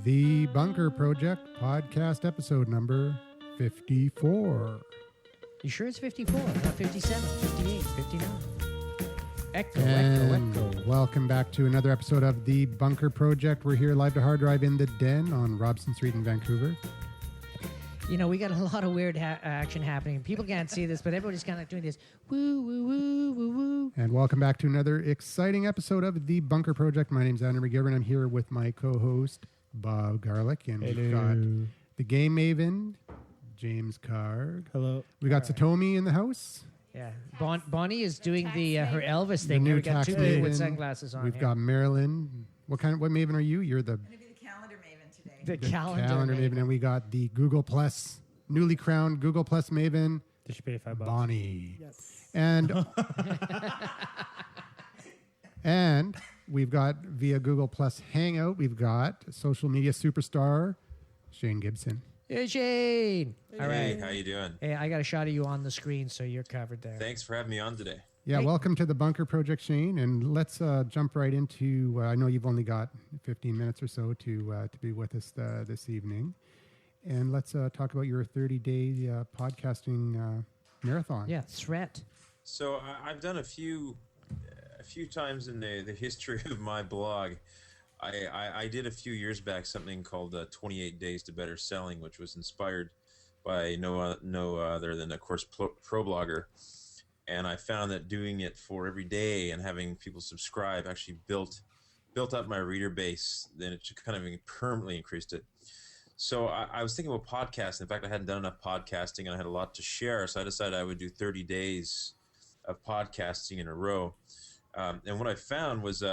The Bunker Project podcast episode number 54. You sure it's 54? Not 57, 58, 59. Echo. Welcome back to another episode of The Bunker Project. We're here live to hard drive in the Den on Robson Street in Vancouver. You know, we got a lot of weird action happening. People can't see this, but everybody's kind of doing this woo, woo, woo, woo, woo. And welcome back to another exciting episode of The Bunker Project. My name's Andrew McGivern. I'm here with my co-host, Bob Garlick. And we've got the Game Maven, James Card. Hello. We got Satomi in the house. Yeah. Bonnie is doing the her Elvis thing. The new We got tax two people with maven. sunglasses on. We've here. got Marilyn. What Maven are you? You're the I'm going to be the calendar maven today. the calendar Maven. And we got the Google Plus, newly crowned Google Plus Maven, Did you pay $5? Bonnie. Yes. And and we've got via Google Plus Hangout, we've got social media superstar Shane Gibson. Hey, Shane. All Hey, right. how you doing? Hey, I got a shot of you on the screen, so you're covered there. Thanks for having me on today. Yeah, Hey. welcome to the Bunker Project, Shane. And let's jump right into. I know you've only got 15 minutes or so to be with us this evening, and let's talk about your 30-day podcasting marathon. Yeah, threat. So I've done a few times in the history of my blog. I did a few years back something called 28 Days to Better Selling, which was inspired by no other than, of course, Pro Blogger. And I found that doing it for every day and having people subscribe actually built up my reader base. Then it kind of permanently increased it. So I was thinking about podcasting. In fact, I hadn't done enough podcasting and I had a lot to share. So I decided I would do 30 days of podcasting in a row. And what I found was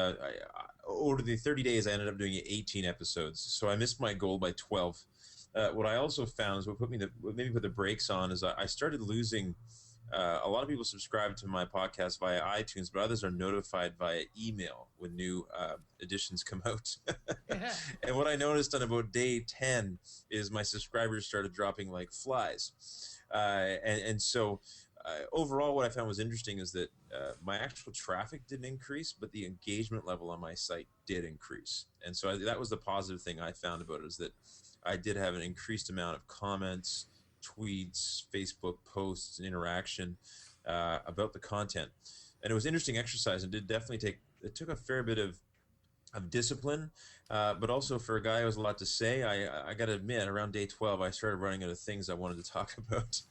over the 30 days, I ended up doing 18 episodes. So I missed my goal by 12. What I also found is what maybe put the brakes on is I started losing. A lot of people subscribe to my podcast via iTunes, but others are notified via email when new editions come out. And what I noticed on about day 10 is my subscribers started dropping like flies. And so overall, what I found was interesting is that my actual traffic didn't increase, but the engagement level on my site did increase. And so that was the positive thing I found about it, is that I did have an increased amount of comments, tweets, Facebook posts, and interaction about the content. And it was interesting exercise, and it took a fair bit of discipline, but also for a guy who has a lot to say, I got to admit, around day 12, I started running out of things I wanted to talk about.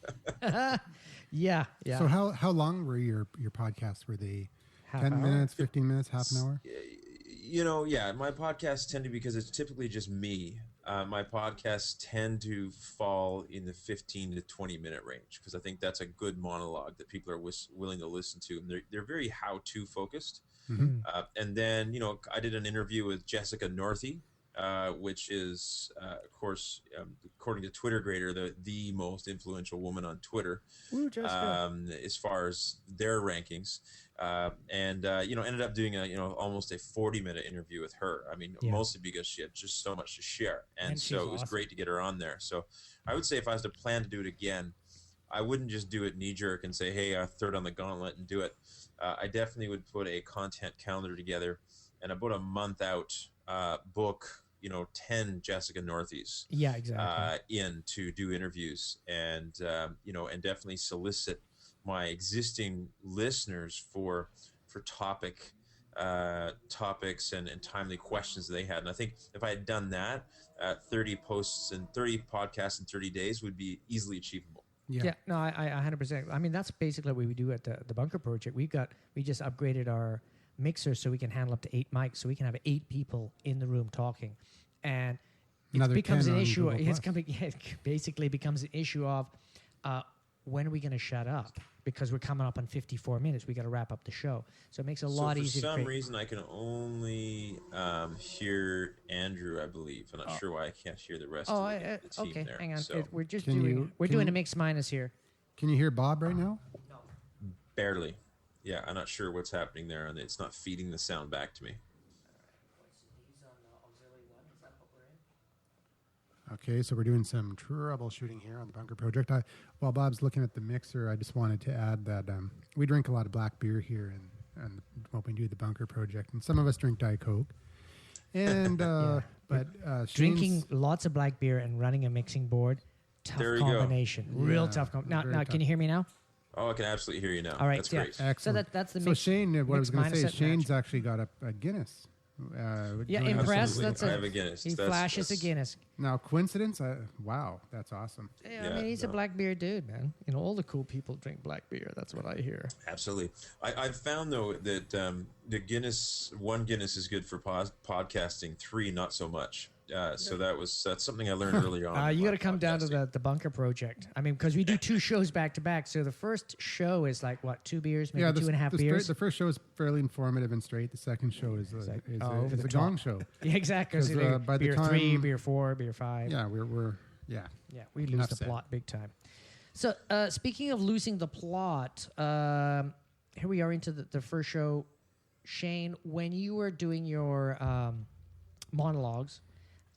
Yeah. So how long were your podcasts? Were they Half 10 hour? minutes, 15 minutes, half an hour? You know, yeah, my podcasts tend to, because it's typically just me, my podcasts tend to fall in the 15 to 20 minute range, because I think that's a good monologue that people are willing to listen to. And they're very how-to focused. Mm-hmm. And then, I did an interview with Jessica Northey, which is, of course, according to Twitter Grader, the most influential woman on Twitter. Woo, Jessica. As far as their rankings. Ended up doing almost a 40-minute interview with her. I mean, mostly because she had just so much to share. And so it was awesome. great to get her on there. So I would say if I was to plan to do it again, I wouldn't just do it knee-jerk and say, hey, throw it on the gauntlet and do it. I definitely would put a content calendar together and about a month out book 10 Jessica Northeys Yeah, exactly. in to do interviews and definitely solicit my existing listeners for topics and timely questions that they had. And I think if I had done that, 30 posts and 30 podcasts in 30 days would be easily achievable. Yeah, no, I 100%. I mean, that's basically what we do at the Bunker Project. We just upgraded our mixer so we can handle up to 8 mics, so we can have 8 people in the room talking, and Another it becomes 10 an on issue. Google Plus. It basically becomes an issue of when are we going to shut up, because we're coming up on 54 minutes. We got to wrap up the show, so it makes it a lot easier. For some to create. reason, I can only hear Andrew, I believe. I'm not sure why I can't hear the rest of the team okay. there. Hang on. So We're just Can doing you- we're can doing you- a mix minus here. Can you hear Bob right now? barely. Yeah, I'm not sure what's happening there, and it's not feeding the sound back to me. Okay, so we're doing some troubleshooting here on the Bunker Project. While Bob's looking at the mixer, I just wanted to add that we drink a lot of black beer here and when we do the Bunker Project, and some of us drink Diet Coke. And but But Drinking Shane's- lots of black beer and running a mixing board, tough There you go. combination. Real Yeah, tough. Now, very can tough. you hear me now? Oh, I can absolutely hear you now. All right, That's yeah. great. So Excellent. that's the So mix. Shane, what I was mix going to say is minus set match. Shane's actually got a Guinness. Yeah, doing impressed. something. That's I a, have a Guinness. He That's- flashes a that's- Guinness. Now, coincidence? Wow, that's awesome. Yeah, I Yeah, mean, he's a no. black beer dude, man. You know, all the cool people drink black beer. That's what I hear. Absolutely. I've found, though, that the Guinness, one Guinness is good for podcasting, three not so much. So that's something I learned early on. in You my got to come down to podcasting. the Bunker Project. I mean, because we do 2 shows back to back. So the first show is like, what, 2 beers, maybe Yeah, 2.5 beers? The first show is fairly informative and straight. The second show is like, a over the a top. gong show. Yeah, exactly. 'Cause, So they- by the beer 3, time- beer 4, beer 5. Yeah, we're yeah. Yeah, we lose Enough the said. plot big time. So, speaking of losing the plot, here we are into the first show. Shane, when you were doing your monologues,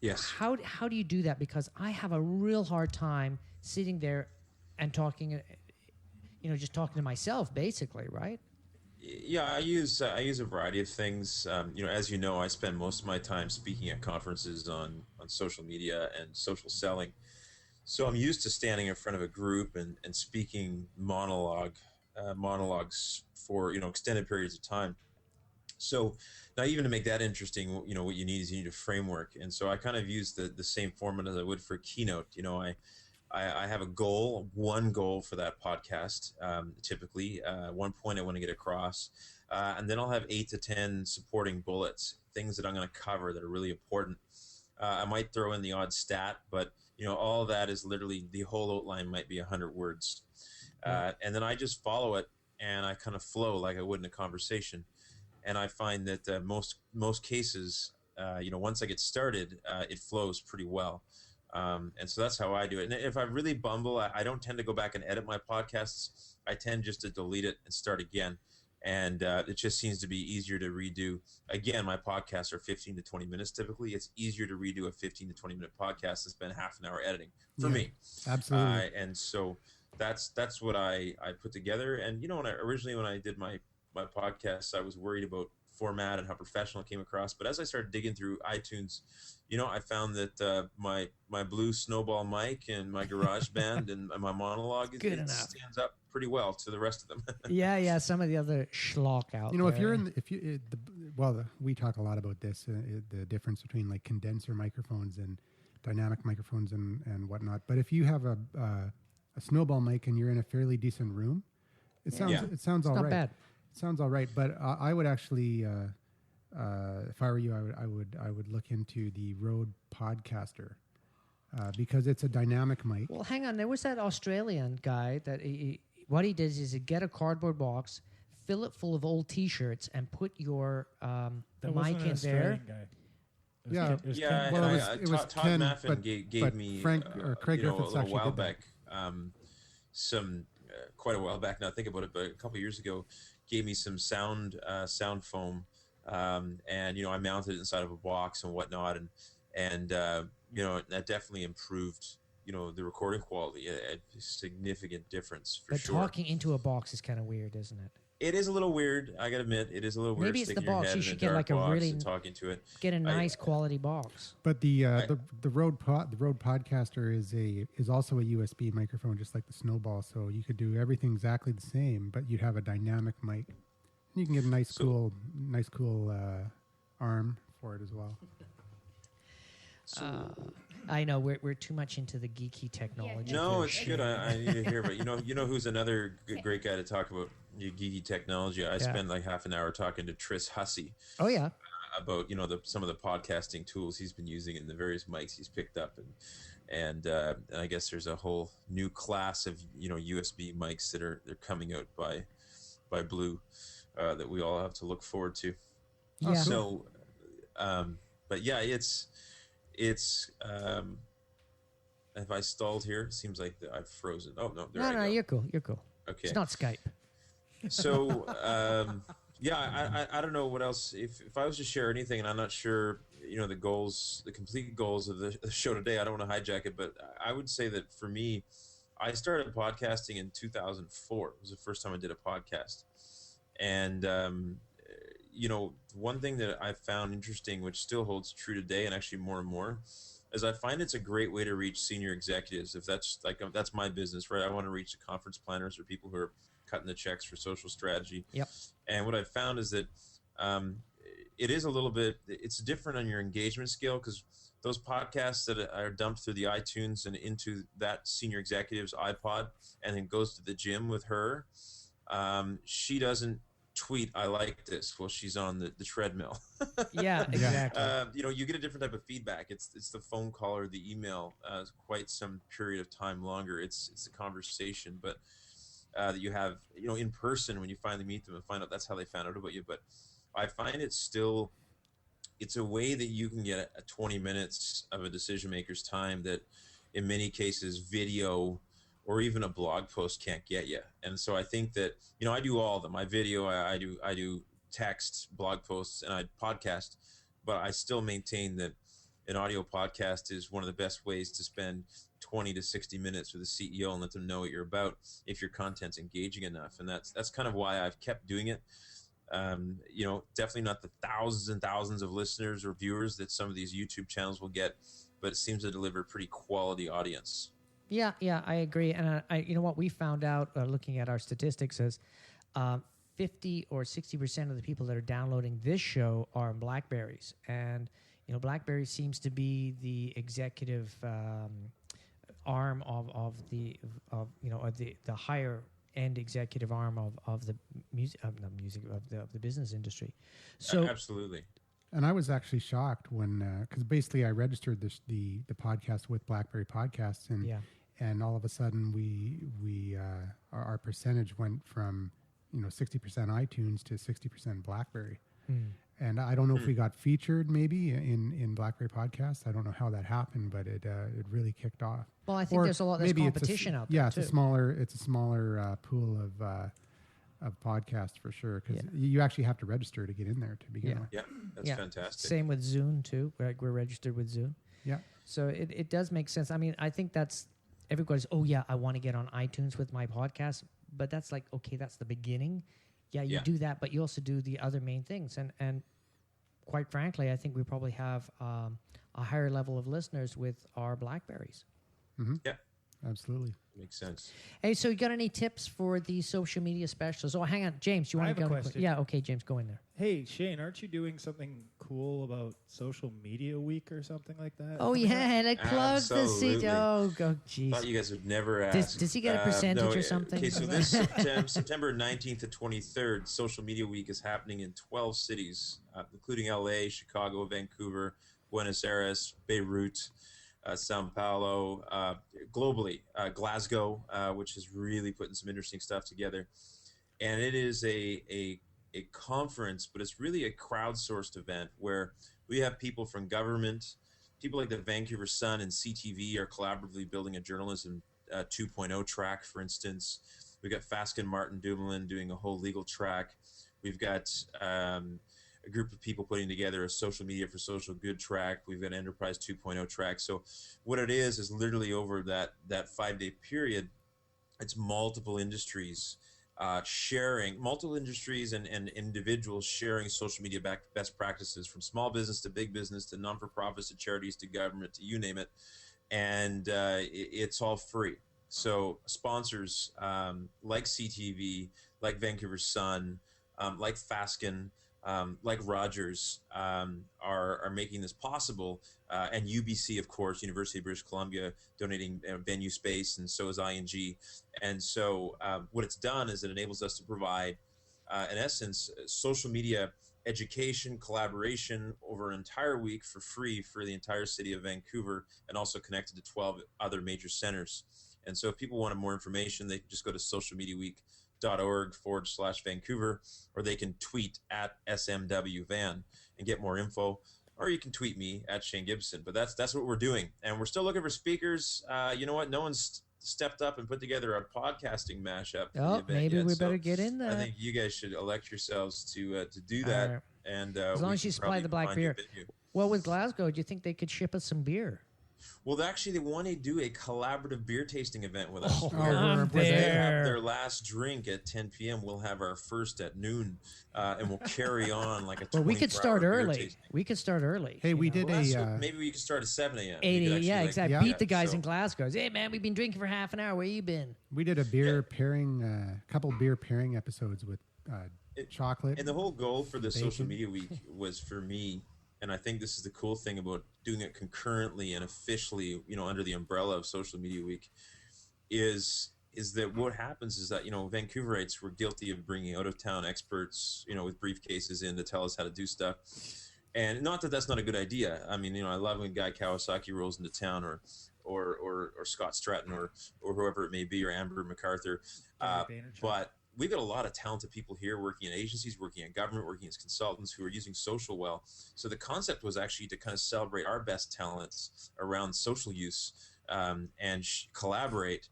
Yes. how do you do that? Because I have a real hard time sitting there and talking, just talking to myself, basically, right? Yeah, I use a variety of things. As you know, I spend most of my time speaking at conferences on social media and social selling. So I'm used to standing in front of a group and speaking monologues for extended periods of time. So now, even to make that interesting, what you need a framework. And so I kind of use the same format as I would for a keynote. I have one goal for that podcast, typically, one point I want to get across. And then I'll have 8 to 10 supporting bullets, things that I'm going to cover that are really important. I might throw in the odd stat, but all of that is literally, the whole outline might be 100 words. And then I just follow it and I kind of flow like I would in a conversation. And I find that most cases, once I get started, it flows pretty well. And so that's how I do it. And if I really bumble, I don't tend to go back and edit my podcasts. I tend just to delete it and start again. And it just seems to be easier to redo. Again, my podcasts are 15 to 20 minutes typically. It's easier to redo a 15 to 20-minute podcast than spend half an hour editing for me. Absolutely. And so that's what I put together. And, originally when I did my podcasts, I was worried about format and how professional it came across. But as I started digging through iTunes, I found that my blue snowball mic and my garage band and my monologue stands up pretty well to the rest of them. Yeah. Some of the other schlock out there. If you're we talk a lot about this, the difference between like condenser microphones and dynamic microphones and whatnot. But if you have a snowball mic and you're in a fairly decent room, it sounds all not right. bad. It sounds all right. But I would actually, if I were you, I would look into the Rode Podcaster because it's a dynamic mic. Well, hang on. There was that Australian guy that what he did is he'd get a cardboard box, fill it full of old T-shirts, and put your mic in there. Yeah. Yeah, Well, and it was Todd Ken, Maffin but gave me Frank or Craig a Griffiths little actually while did that. back, quite a while back now. I think about it, but a couple of years ago, gave me some sound foam, and I mounted it inside of a box and whatnot, and that definitely improved the recording quality. A significant difference for But sure. talking into a box is kind of weird, isn't it? It is a little weird. I gotta admit, it is a little weird. Maybe it's the sticking your box. head You in should a get dark like a box really and talking to it. Get a nice quality box. But the Rode Podcaster is also a USB microphone, just like the Snowball. So you could do everything exactly the same, but you'd have a dynamic mic. And you can get a nice cool arm for it as well. I know we're too much into the geeky technology. No, for it's sure. good. I need to hear, but you know who's another great guy to talk about your geeky technology. I spend like half an hour talking to Tris Hussey Oh yeah. about some of the podcasting tools he's been using and the various mics he's picked up, and I guess there's a whole new class of USB mics that are coming out by Blue that we all have to look forward to. Yeah. So, but yeah, it's. Have I stalled here? It seems like I've frozen. Oh no, there I go. No, you're cool. You're cool. Okay. It's not Skype. So, I don't know what else. If I was to share anything, and I'm not sure, the complete goals of the show today, I don't want to hijack it, but I would say that for me, I started podcasting in 2004. It was the first time I did a podcast. And, one thing that I found interesting, which still holds true today, and actually more and more, is I find it's a great way to reach senior executives. If that's my business, right? I want to reach the conference planners or people who are cutting the checks for social strategy. Yep. And what I've found is that it is a little bit, it's different on your engagement scale, because those podcasts that are dumped through the iTunes and into that senior executive's iPod and then goes to the gym with her, she doesn't tweet "I like this" while she's on the treadmill. Yeah, exactly. You get a different type of feedback. It's the phone call or the email, quite some period of time longer. It's a conversation, but that you have, in person when you finally meet them and find out that's how they found out about you. But I find it's a way that you can get a 20 minutes of a decision maker's time that in many cases video or even a blog post can't get you. And so I think that, I do all of them. I video, I do text, blog posts, and I podcast, but I still maintain that an audio podcast is one of the best ways to spend 20 to 60 minutes with a CEO and let them know what you're about if your content's engaging enough. And that's kind of why I've kept doing it. Definitely not the thousands and thousands of listeners or viewers that some of these YouTube channels will get, but it seems to deliver a pretty quality audience. Yeah, I agree. And what we found out looking at our statistics is 50 or 60% of the people that are downloading this show are on Blackberries. And, Blackberry seems to be the executive arm of the higher end executive arm of the the business industry. So absolutely. And I was actually shocked when, because basically I registered the podcast with BlackBerry Podcasts, and all of a sudden our percentage went from 60% iTunes to 60% BlackBerry. And I don't know if we got featured maybe in BlackBerry Podcasts. I don't know how that happened, but it really kicked off. Well, I think there's competition out there. Yeah, it's a smaller pool of podcasts for sure, because you actually have to register to get in there to begin with. Yeah, that's fantastic. Same with Zune too. We're registered with Zune. Yeah. So it does make sense. I mean, I think that's everybody's. Oh yeah, I want to get on iTunes with my podcast, but that's like okay, that's the beginning. Yeah, you do that, but you also do the other main things. And quite frankly, I think we probably have a higher level of listeners with our Blackberries. Mm-hmm. Yeah, absolutely. Makes sense. Hey, so you got any tips for the social media specialists? Oh, hang on. James, you want to go? I have a question. Yeah, okay, James, go in there. Hey, Shane, aren't you doing something cool about Social Media Week or something like that? Oh, yeah, like plug the Absolutely. Oh, jeez. Thought you guys would never ask. Does he get a percentage or something? Okay, so this September 19th to 23rd, Social Media Week is happening in 12 cities, including LA, Chicago, Vancouver, Buenos Aires, Beirut, Sao Paulo, globally, Glasgow, which is really putting some interesting stuff together. And it is a conference, but it's really a crowdsourced event where we have people from government, people like the Vancouver Sun and CTV are collaboratively building a journalism 2.0 track, for instance. We've got Fasken Martin Dumoulin doing a whole legal track. We've got a group of people putting together a social media for social good track. We've got Enterprise 2.0 track. So what it is literally over that 5-day period, it's multiple industries sharing, multiple industries and individuals sharing social media best practices, from small business to big business to non-for-profits to charities to government to you name it. And it's all free. So sponsors like CTV, like Vancouver Sun, like Fasken, like Rogers are making this possible, and UBC, of course, University of British Columbia, donating venue space, and so is ING. And so what it's done is it enables us to provide, in essence, social media education, collaboration over an entire week for free for the entire city of Vancouver, and also connected to 12 other major centers. And so if people wanted more information, they can just go to socialmediaweek.org/Vancouver, or they can tweet at SMWVan and get more info, or you can tweet me at Shane Gibson. But that's what we're doing. And we're still looking for speakers. You know what? No one's stepped up and put together a podcasting mashup. Oh, maybe we better get in there. I think you guys should elect yourselves to do that. Right. And as long as you supply the black beer. Well, with Glasgow, do you think they could ship us some beer? Well, actually, they want to do a collaborative beer tasting event with us. Oh, where I'm they there. have their last drink at 10 p.m. We'll have our first at noon, and we'll carry on like a 24-hour Well, we could start beer early. tasting. We could start early. Hey, you we know. did Well, that's a. what- maybe we could start at 7 a.m. 80, We could actually, yeah, like, exactly. Yeah. Beat the guys so- in Glasgow. Hey, man, we've been drinking for half an hour. Where you been? We did a beer pairing, couple beer pairing episodes with chocolate. And the whole goal for the Bacon. social media week was for me, and I think this is the cool thing about doing it concurrently and officially, under the umbrella of social media week, is that what happens is that, Vancouverites were guilty of bringing out of town experts, with briefcases in to tell us how to do stuff. And not that that's not a good idea. I mean, I love when Guy Kawasaki rolls into town, or Scott Stratton, or whoever it may be, or Amber MacArthur. Gary Vaynerchuk. But we've got a lot of talented people here working in agencies, working in government, working as consultants who are using social well. So the concept was actually to kind of celebrate our best talents around social use, and collaborate,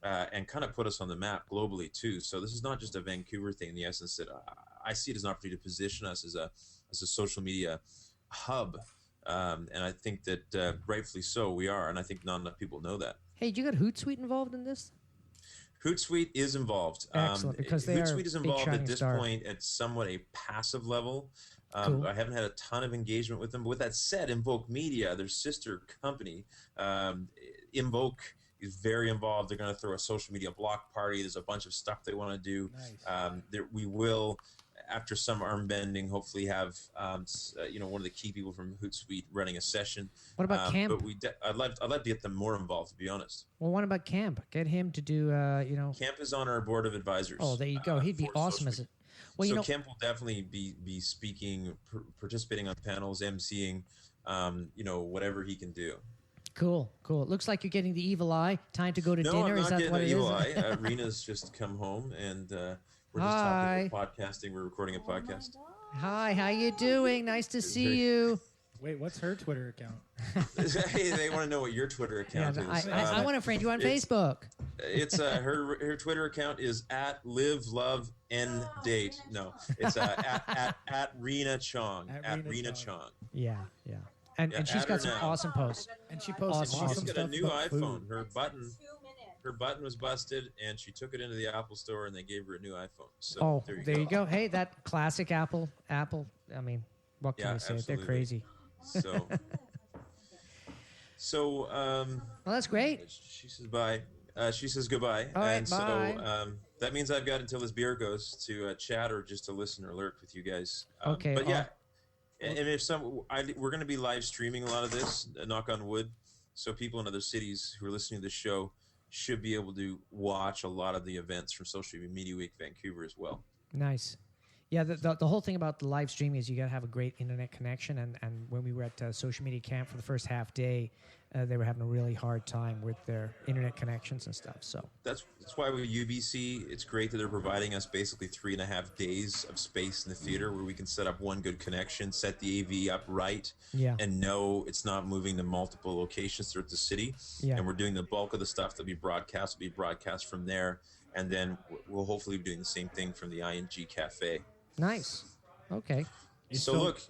and kind of put us on the map globally too. So this is not just a Vancouver thing in the essence that I see it as an opportunity to position us as a social media hub. And I think that rightfully so we are. And I think not enough people know that. Hey, do you got Hootsuite involved in this? Hootsuite is involved. Excellent, because they are Hootsuite is big involved shining at this star. point at somewhat a passive level. Cool. I haven't had a ton of engagement with them. But with that said, Invoke Media, their sister company, Invoke is very involved. They're going to throw a social media block party. There's a bunch of stuff they want to do. Nice. We will, after some arm bending, hopefully have one of the key people from Hootsuite running a session. What about Camp? But I'd love to get them more involved, to be honest. Well, what about Camp? Get him to do, Camp is on our board of advisors. Oh, there you go. He'd be for awesome social as media. a. Well, So Camp will definitely be speaking, participating on panels, emceeing, whatever he can do. Cool. It looks like you're getting the evil eye. Time to go to No, dinner. I'm Is not that getting what an it evil is? eye. Rena's just come home, and we're just Hi. talking about podcasting. We're recording a podcast. Hi, how you doing? Nice to see you. Wait, what's her Twitter account? Hey, they want to know what your Twitter account Yeah, is. I want to friend you on it's- Facebook. It's her Twitter account is at live love end date. No, it's at Rena Chong. At Rena Rena Chong. Chong. Yeah. And Yeah, she's add her got some now. awesome posts. And she posts Awesome. awesome She's stuff got a new about iPhone. food. Her button was busted, and she took it into the Apple Store, and they gave her a new iPhone. So There you go. Hey, that classic Apple. I mean, what can Yeah, we say? absolutely. They're crazy. So, Well, that's great. she says bye. She says goodbye. All right, and bye. so that means I've got until this beer goes to chat or just to listen or lurk with you guys. Okay, But yeah, and if we're going to be live streaming a lot of this, knock on wood. So people in other cities who are listening to this show should be able to watch a lot of the events from Social Media Week Vancouver as well. Nice. Yeah, the whole thing about the live streaming is you got to have a great internet connection. And when we were at Social Media Camp for the first half day, they were having a really hard time with their internet connections and stuff. So That's why with UBC, it's great that they're providing us basically 3.5 days of space in the theater where we can set up one good connection, set the AV up right, Yeah. and know it's not moving to multiple locations throughout the city. Yeah. And we're doing the bulk of the stuff that will be broadcast from there, and then we'll hopefully be doing the same thing from the ING Cafe. nice. Okay. So look,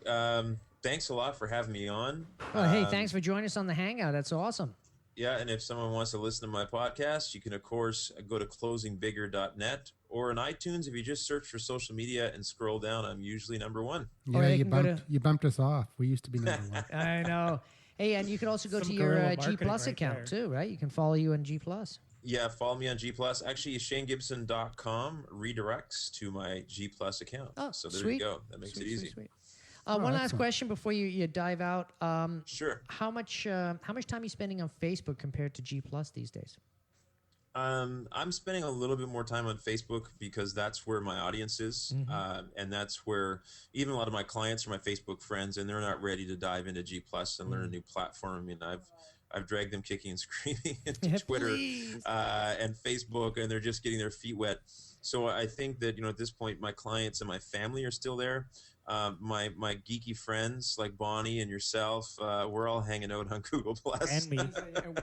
thanks a lot for having me on. Well, hey, thanks for joining us on the Hangout. That's awesome. Yeah, and if someone wants to listen to my podcast, you can, of course, go to closingbigger.net or on iTunes. If you just search for social media and scroll down, I'm usually number one. Yeah, they you can go you bumped us off. We used to be number one. I know. Hey, and you can also go Some to your guerrilla G marketing Plus right account there. too, right? You can follow you on G Plus. Yeah, follow me on G+. Actually, ShaneGibson.com redirects to my G+ account. Oh, So there sweet. you go. That makes it easy. Sweet. One last excellent. question before you dive out. Sure. How much time are you spending on Facebook compared to G Plus these days? I'm spending a little bit more time on Facebook because that's where my audience is. And that's where even a lot of my clients are my Facebook friends, and they're not ready to dive into G+ and learn a new platform. I mean, I've dragged them kicking and screaming into Twitter Please. and Facebook, and they're just getting their feet wet. So I think that, at this point, my clients and my family are still there. my geeky friends like Bonnie and yourself, we're all hanging out on Google Plus. And me.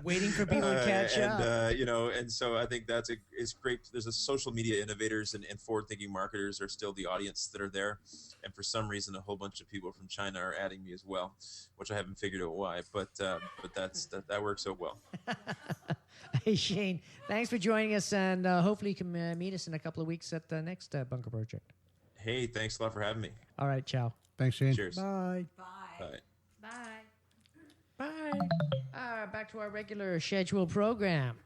Waiting for people to catch up. And so I think it's great. There's a social media innovators and forward-thinking marketers are still the audience that are there, and for some reason, a whole bunch of people from China are adding me as well, which I haven't figured out why. But that works out well. Hey, Shane, thanks for joining us, and hopefully you can meet us in a couple of weeks at the next Bunker Project. Hey, thanks a lot for having me. All right, ciao. Thanks, Shane. Cheers. Bye. Bye. Bye. Back to our regular scheduled program.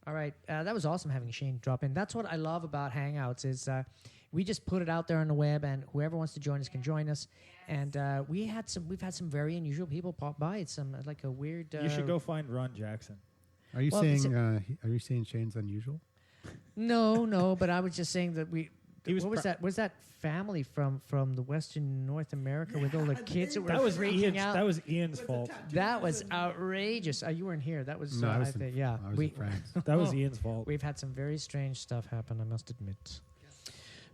All right, that was awesome having Shane drop in. That's what I love about Hangouts is we just put it out there on the web, and whoever wants to join us can join us. And we've had some very unusual people pop by. It's like a weird. You should go find Ron Jackson. Are you Well, saying Shane's unusual? No, but I was just saying that He was what was that? Was that family from the Western North America with all the kids that were freaking out? That was Ian's fault. That was outrageous. You weren't here. That was No, I was yeah. I was in France. That was Ian's fault. We've had some very strange stuff happen, I must admit.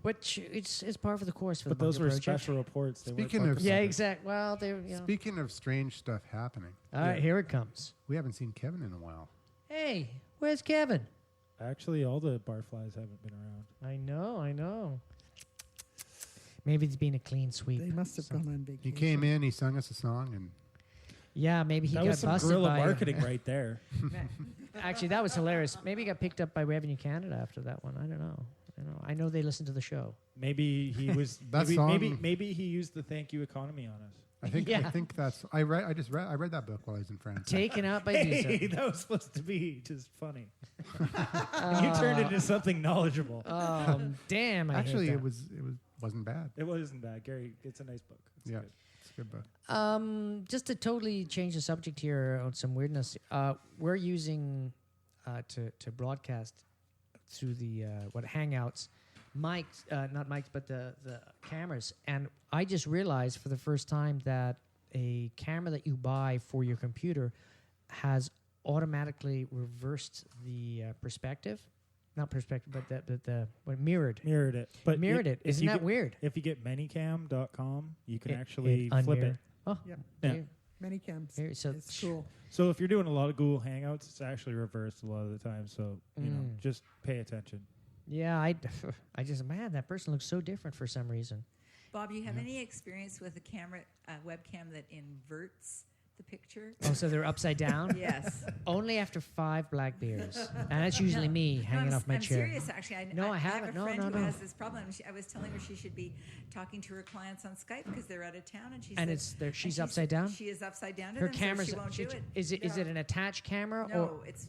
Which it's par for the course for But the those Bunker were Project. special reports. They weren't Speaking of- Bunker Yeah, Project. exactly. Well, they. Speaking of strange stuff happening, All right, here it comes. we haven't seen Kevin in a while. Hey, where's Kevin? Actually, all the barflies haven't been around. I know. Maybe it's been a clean sweep. They must have gone on vacation. He came in, he sung us a song, and Yeah, maybe he That got was some busted guerrilla by marketing right there. Actually, that was hilarious. Maybe he got picked up by Revenue Canada after that one. I don't know. I know they listened to the show. Maybe he was. That maybe, song- maybe he used the thank you economy on us. I think Yeah. that's I read that book while I was in France. Taken out by Hey, Visa. that was supposed to be just funny. And you turned it into something knowledgeable. Oh, damn! I hate Actually, that. it wasn't bad. It wasn't bad, Gary. It's a nice book. It's Yeah. good. It's a good book. Just to totally change the subject here on some weirdness, we're using to broadcast through the Hangouts, mics, not mics, but the cameras. And I just realized for the first time that a camera that you buy for your computer has automatically reversed the perspective. Not perspective, but the mirrored. Mirrored it. But Mirrored it. if Isn't you that get- weird? If you get manycam.com, you can It actually flip unmirror. it. Oh, Yep. Yeah. here- Many camps. here, so It's cool. So if you're doing a lot of Google Hangouts, it's actually reversed a lot of the time. So, just pay attention. Yeah, I just, man, that person looks so different for some reason. Bob, you have any experience with a camera, webcam that inverts the picture? Oh, so they're upside down? Yes. Only after 5 black beers. And that's usually me hanging I'm, off my I'm chair. serious, actually. No, I have haven't. a No, friend no, who no. has this problem. I was telling her she should be talking to her clients on Skype because they're out of town, and she And said, it's there. and She's upside down. She is upside down. To Her them, camera's. So she won't do it. Is it an attached camera No, or it's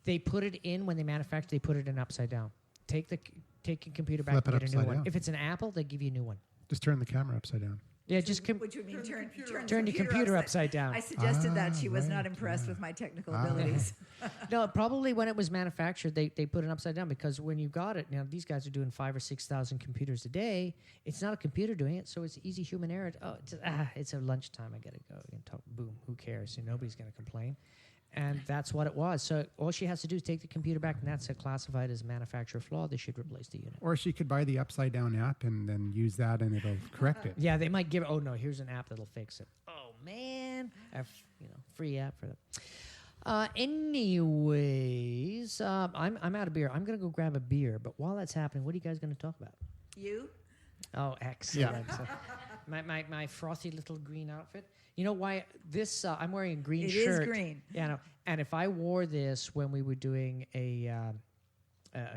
they put it in when they manufacture? They put it in upside down. Take your computer back Flip and it get a new upside one. down. If it's an Apple, they give you a new one. Just turn the camera upside down. Yeah, just which would mean turn turn the computer upside down. I suggested that she was right, not impressed yeah. with my technical abilities. No, probably when it was manufactured, they put it upside down because when you got it, now these guys are doing 5,000 or 6,000 computers a day. It's not a computer doing it, so it's easy human error. Oh, it's a lunchtime. I gotta go. You can talk. Boom. Who cares? Nobody's gonna complain. And that's what it was. So all she has to do is take the computer back, and that's classified as manufacturer flaw. They should replace the unit. Or she could buy the upside down app and then use that, and it'll correct it. Yeah, they might give. Oh no, here's an app that'll fix it. Oh man, free app for that. Anyways, I'm out of beer. I'm gonna go grab a beer. But while that's happening, what are you guys gonna talk about? You? Oh, excellent! So, my frothy little green outfit. You know why this? I'm wearing a green It shirt. is green. Yeah, no. And if I wore this when we were doing a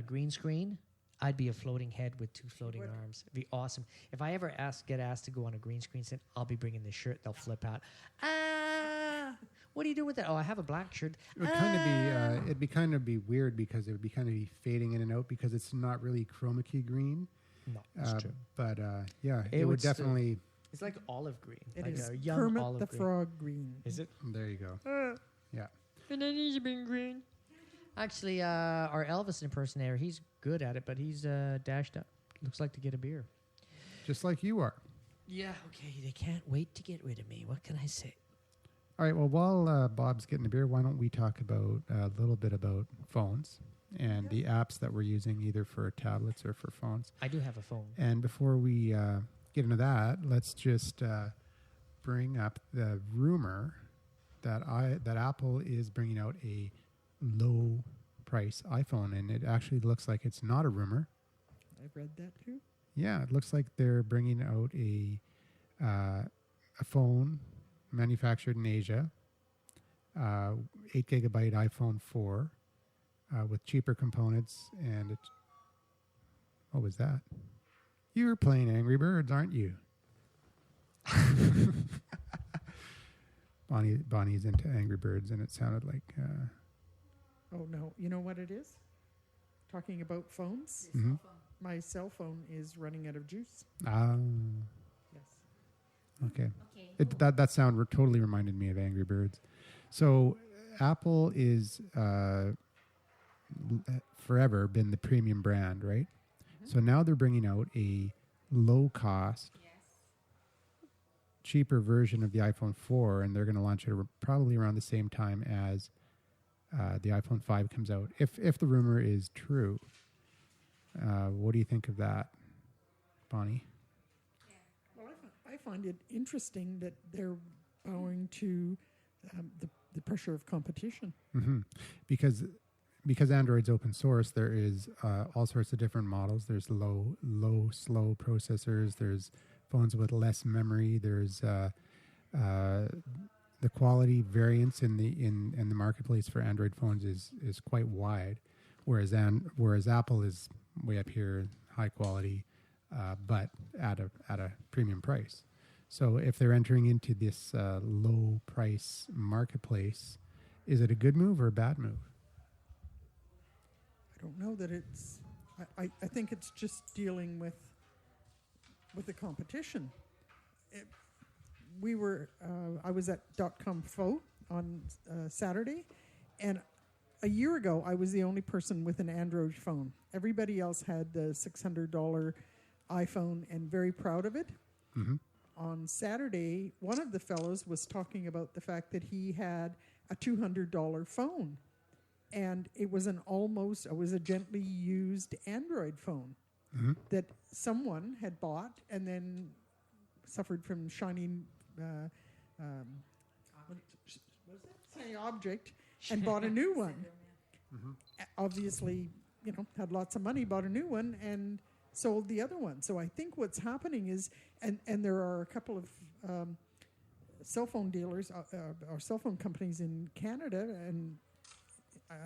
green screen, I'd be a floating head with 2 floating arms. It'd be awesome. If I ever get asked to go on a green screen, then I'll be bringing this shirt. They'll flip out. What are you doing with that? Oh, I have a black shirt. It would kind of be it'd be kind of be weird because it would be kind of be fading in and out because it's not really chroma key green. No, that's true. But yeah, It it would would still- definitely. It's like olive green. It like is a young Kermit olive the green. Frog green. Is it? There you go. Yeah. And then he's been green. Actually, our Elvis impersonator, he's good at it, but he's dashed up. Looks like to get a beer. Just like you are. Yeah, okay. They can't wait to get rid of me. What can I say? All right. Well, while Bob's getting a beer, why don't we talk about a little bit about phones and the apps that we're using either for tablets or for phones. I do have a phone. And before we get into that, let's just bring up the rumor that Apple is bringing out a low price iPhone, and it actually looks like it's not a rumor. I've read that too. Yeah, it looks like they're bringing out a phone manufactured in Asia, 8 gigabyte iPhone 4 with cheaper components, and it's. What was that? You're playing Angry Birds, aren't you? Bonnie's into Angry Birds, and it sounded like. Oh no! You know what it is? Talking about phones. Mhm. My cell phone is running out of juice. Yes. Okay. That sound totally reminded me of Angry Birds. So Apple is forever been the premium brand, right? So now they're bringing out a low-cost, cheaper version of the iPhone 4, and they're going to launch it probably around the same time as the iPhone 5 comes out. If the rumor is true, what do you think of that, Bonnie? Well, I find it interesting that they're bowing to the pressure of competition. Mm-hmm. Because Android's open source, there is all sorts of different models. There's slow processors. There's phones with less memory. There's the quality variance in the marketplace for Android phones is quite wide, whereas Apple is way up here, high quality, but at a premium price. So if they're entering into this low price marketplace, is it a good move or a bad move? I don't know that it's. I think it's just dealing with the competition. I was at .com/Fo on Saturday, and a year ago I was the only person with an Android phone. Everybody else had the $600 iPhone and very proud of it. Mm-hmm. On Saturday, one of the fellows was talking about the fact that he had a $200 phone. And it was a gently used Android phone that someone had bought and then suffered from shiny object and bought a new one. Obviously, had lots of money, bought a new one and sold the other one. So I think what's happening is, and there are a couple of cell phone dealers or cell phone companies in Canada, and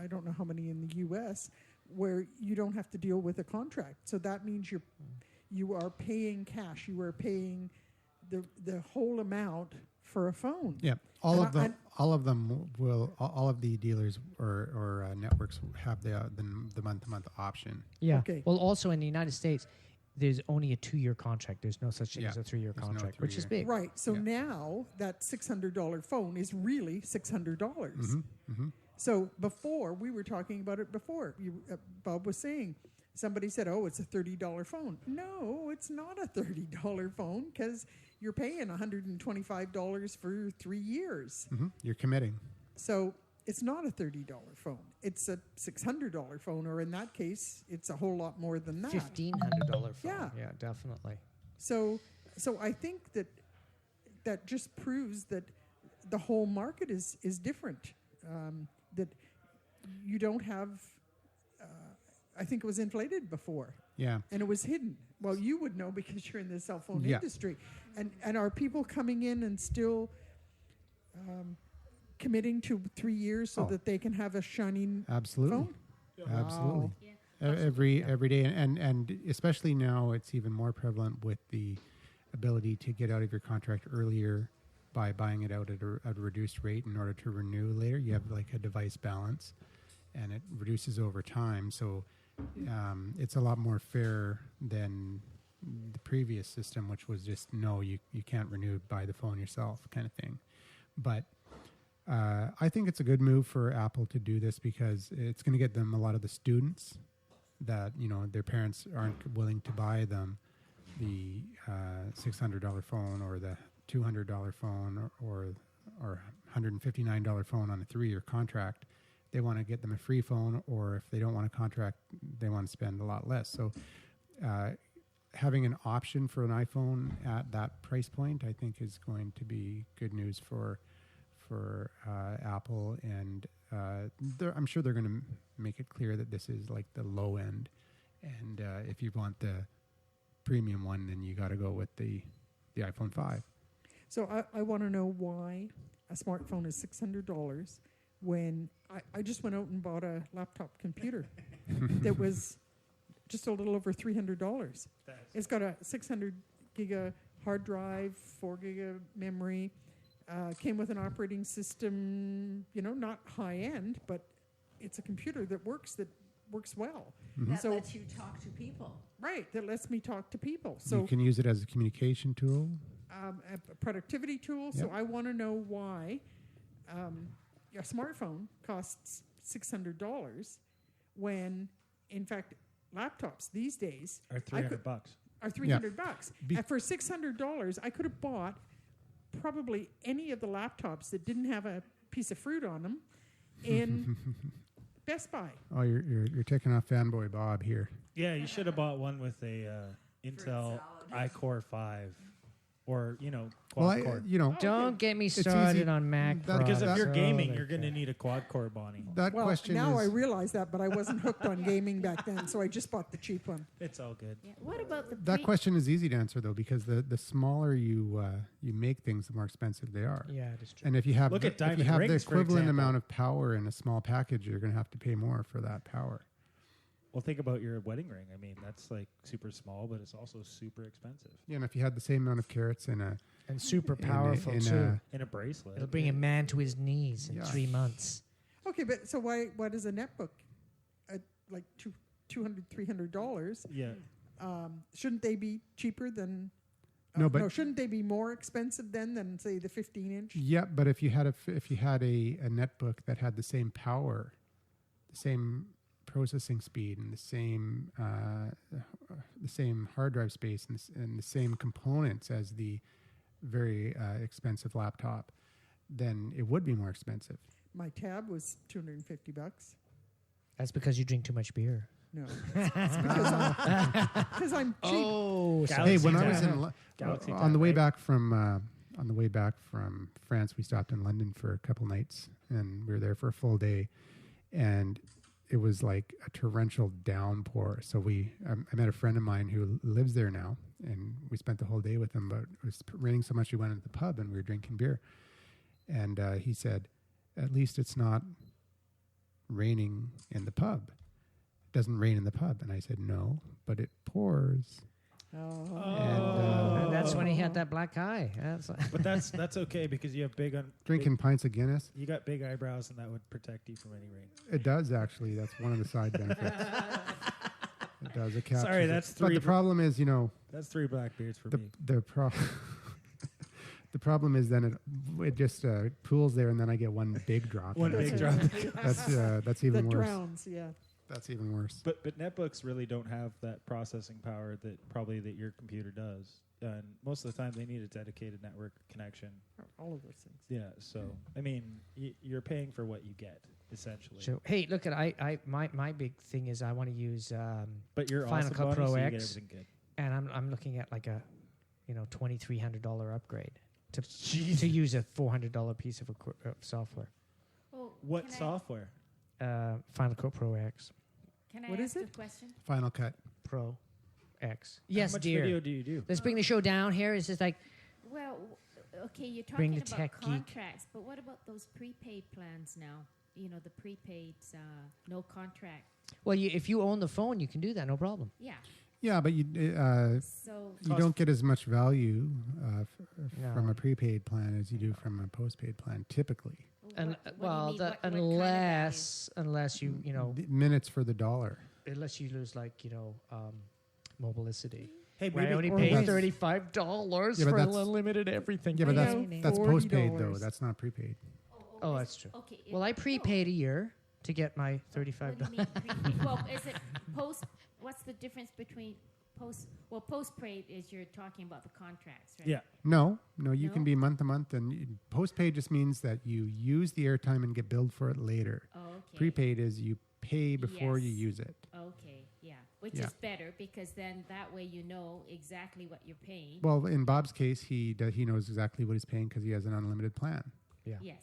I don't know how many in the U.S., where you don't have to deal with a contract. So that means you are paying cash. You are paying the whole amount for a phone. Yeah, all of the dealers or networks have the month-to-month option. Yeah. Okay. Well, also in the United States, there's only a 2-year contract. There's no such thing as a 3-year There's contract, no which is 3-year. big. Right. So Yeah. now that $600 phone is really $600. Mm-hmm. So before, we were talking about it before. Bob was saying, somebody said, oh, it's a $30 phone. No, it's not a $30 phone because you're paying $125 for 3 years. Mm-hmm. You're committing. So it's not a $30 phone. It's a $600 phone, or in that case, it's a whole lot more than that. $1,500 phone. Yeah. Yeah, definitely. So I think that just proves that the whole market is different. That you don't have. I think it was inflated before. Yeah. And it was hidden. Well, you would know because you're in the cell phone Yeah. industry. And are people coming in and still committing to 3 years so that they can have a shining Absolutely. phone? Absolutely. Wow. Every day, and especially now, it's even more prevalent with the ability to get out of your contract earlier by buying it out at a reduced rate in order to renew later. You have like a device balance, and it reduces over time. So it's a lot more fair than the previous system, which was just you can't renew by the phone yourself kind of thing. But I think it's a good move for Apple to do this because it's going to get them a lot of the students that their parents aren't willing to buy them the $600 phone or the $200 phone or $159 phone on a 3-year contract. They want to get them a free phone, or if they don't want a contract, they want to spend a lot less. So having an option for an iPhone at that price point, I think, is going to be good news for Apple, and I'm sure they're going to make it clear that this is like the low end, and if you want the premium one, then you got to go with the iPhone 5. So I want to know why a smartphone is $600 when I just went out and bought a laptop computer that was just a little over $300. It's got a 600 giga hard drive, 4 giga memory, came with an operating system, not high end, but it's a computer that works well. That So- lets you talk to people. Right, that lets me talk to people. So You can use it as a communication tool. a productivity tool. So Yep. I want to know why your smartphone costs $600 when, in fact, laptops these days Or $300. are $300. Be- And for $600, I could have bought probably any of the laptops that didn't have a piece of fruit on them in Best Buy. Oh, you're taking off fanboy Bob here. Yeah, you should have bought one with a Intel salad. iCore 5 or, Well, quad core. Don't get me easy. started on Mac. That- Because if products. you're gaming, Holy you're going to crap. need a quad core, Bonnie. That Well, question now I is realize that, but I wasn't hooked on gaming back then, so I just bought the cheap one. It's all good. Yeah. What about the that question is easy to answer though, because the smaller you make things, the more expensive they are. Yeah, that's true. And if you have Look at if you diamond have the rings, for equivalent example. amount of power in a small package, you're going to have to pay more for that power. Well, think about your wedding ring. I mean, that's like super small, but it's also super expensive. Yeah, and if you had the same amount of carrots in a And super in a- powerful in too. a- In a bracelet. It'll bring a man to his knees in Yeah. 3 months. Okay, but so why does a netbook at like $200, $300? Yeah. Shouldn't they be cheaper than? No, but- shouldn't they be more expensive than say the 15-inch? Yeah, but if you had a netbook that had the same power, the same processing speed, and the same hard drive space, and the same components as the very expensive laptop, then it would be more expensive. My tab was $250. That's because you drink too much beer. No, it's because I'm cheap. Oh, Hey, when I was Tab. in Galaxy on Tab, the way right? back from France, we stopped in London for a couple nights, and we were there for a full day, and it was like a torrential downpour. So I met a friend of mine who lives there now, and we spent the whole day with him. But it was raining so much, we went into the pub and we were drinking beer, and he said, "At least it's not raining in the pub. It doesn't rain in the pub." And I said, "No, but it pours." And that's when he had that black eye. That's But that's okay because you have Drinking pints of Guinness. you got big eyebrows, and that would protect you from any rain. It does actually. That's one of the side benefits. It does. It captures Sorry, it. that's But three the problem is, That's 3 Blackbeards for the me. the the problem is then it just pools there, and then I get one big drop. One big drop. That's even That worse. drowns, yeah. That's even worse. But netbooks really don't have that processing power that your computer does. And most of the time, they need a dedicated network connection. All of those things. Yeah. So I mean, you're paying for what you get essentially. so. Hey, look at my big thing is I want to use But you're Final awesome, Cut Bonnie, Pro so you get X. everything good. and I'm looking at like a $2,300 upgrade to use a $400 piece of software. Oh, What can I- software? Final Cut Pro X. Can I What is ask it? a question? Final Cut. Pro X. Yes, How much dear. video do you do? Let's bring the show down here. It's just like Well, okay, you're Bring talking the about tech geek. contracts, but what about those prepaid plans now? The prepaid, no contract. well, if you own the phone, you can do that, no problem. Yeah. Yeah, but you So don't get as much value from No. a prepaid plan as you do from a postpaid plan, typically. And what do you mean? What kind of unless you The minutes for the dollar. unless you lose mobilicity. Hey, I only or paid rent. $35 Yeah, but for that's- unlimited everything. Yeah, but I that's know. that's postpaid though. $40. That's not prepaid. Oh, that's true. Okay. Well, I prepaid a year to get my What do $35. you mean prepaid? Well, is it post? What's the difference between post? Well, postpaid is you're talking about the contracts, right? Yeah. No, you No? can be month to month, and postpaid just means that you use the airtime and get billed for it later. Oh, okay. Prepaid is you pay before you Yes. use it. Okay. Yeah. which Yeah. is better because then that way you know exactly what you're paying. Well, in Bob's case, he knows exactly what he's paying because he has an unlimited plan. Yeah. Yes.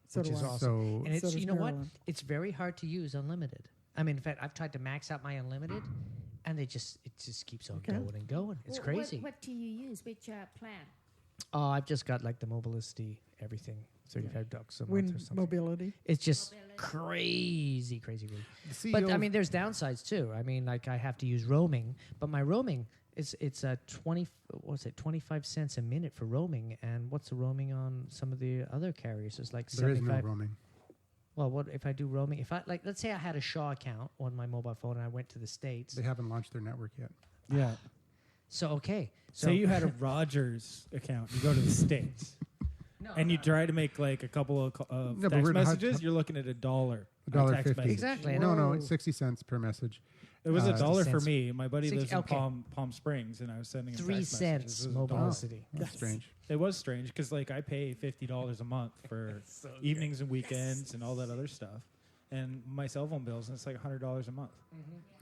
So Which do is I. awesome. So And it's, So does you know what? Marilyn. It's very hard to use unlimited. I mean, in fact, I've tried to max out my unlimited, and it just keeps on Okay. going and going. It's crazy. What do you use? Which plan? Oh, I've just got like the Mobilicity everything, $35 a month or Wind something. mobility. It's just Mobility. crazy, crazy. the But CEO I mean, there's downsides too. I mean, like I have to use roaming, but my roaming it's a 25 cents a minute for roaming, and what's the roaming on some of the other carriers? It's like there is 75. no roaming. Well, what if I do roaming? If I like, let's say I had a Shaw account on my mobile phone and I went to the States. They haven't launched their network yet. Yeah. So okay, so Say you had a Rogers account. You go to the States. no, And you no. try to make like a couple of No, but text we're- messages, you're looking at $1. $1.50. Exactly. No, Whoa. it's 60 cents per message. It was Uh, $1 for 60 me. My buddy 60 lives in okay. Palm Springs, and I was sending him 3 text cents messages. It was $1. Mobilicity. That's strange. It was strange because like I pay $50 a month for evenings and weekends and all that other stuff, and my cell phone bills, and it's like $100 a month.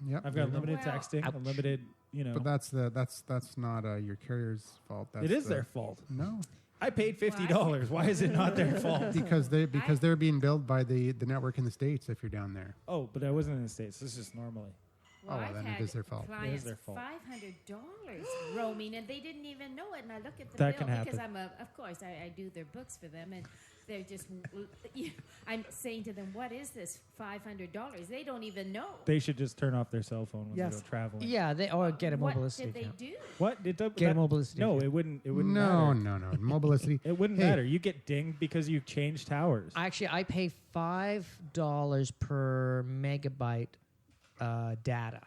Yep. I've there got you go. limited Wow. texting, Ouch. unlimited. But that's not your carrier's fault. That's It is the- their fault. No, I paid $50. Why is it not their fault? because they're being billed by the network in the States if you're down there. Oh, but I wasn't in the States. This is just normally. Well, Oh, well, I've then it had is their fault. It is clients their fault. $500 roaming, and they didn't even know it. And I look at the That bill can because happen. of course, I do their books for them, and they're just. I'm saying to them, "What is this $500?" They don't even know. They should just turn off their cell phone when Yes. they go traveling. Yeah, they or get a What Mobilicity did they account. do? What? It does, Get a Mobilicity No, account. it wouldn't. It No, wouldn't matter. no. Mobilicity. It wouldn't Hey. matter. You get dinged because you changed towers. Actually, I pay $5 per megabyte data.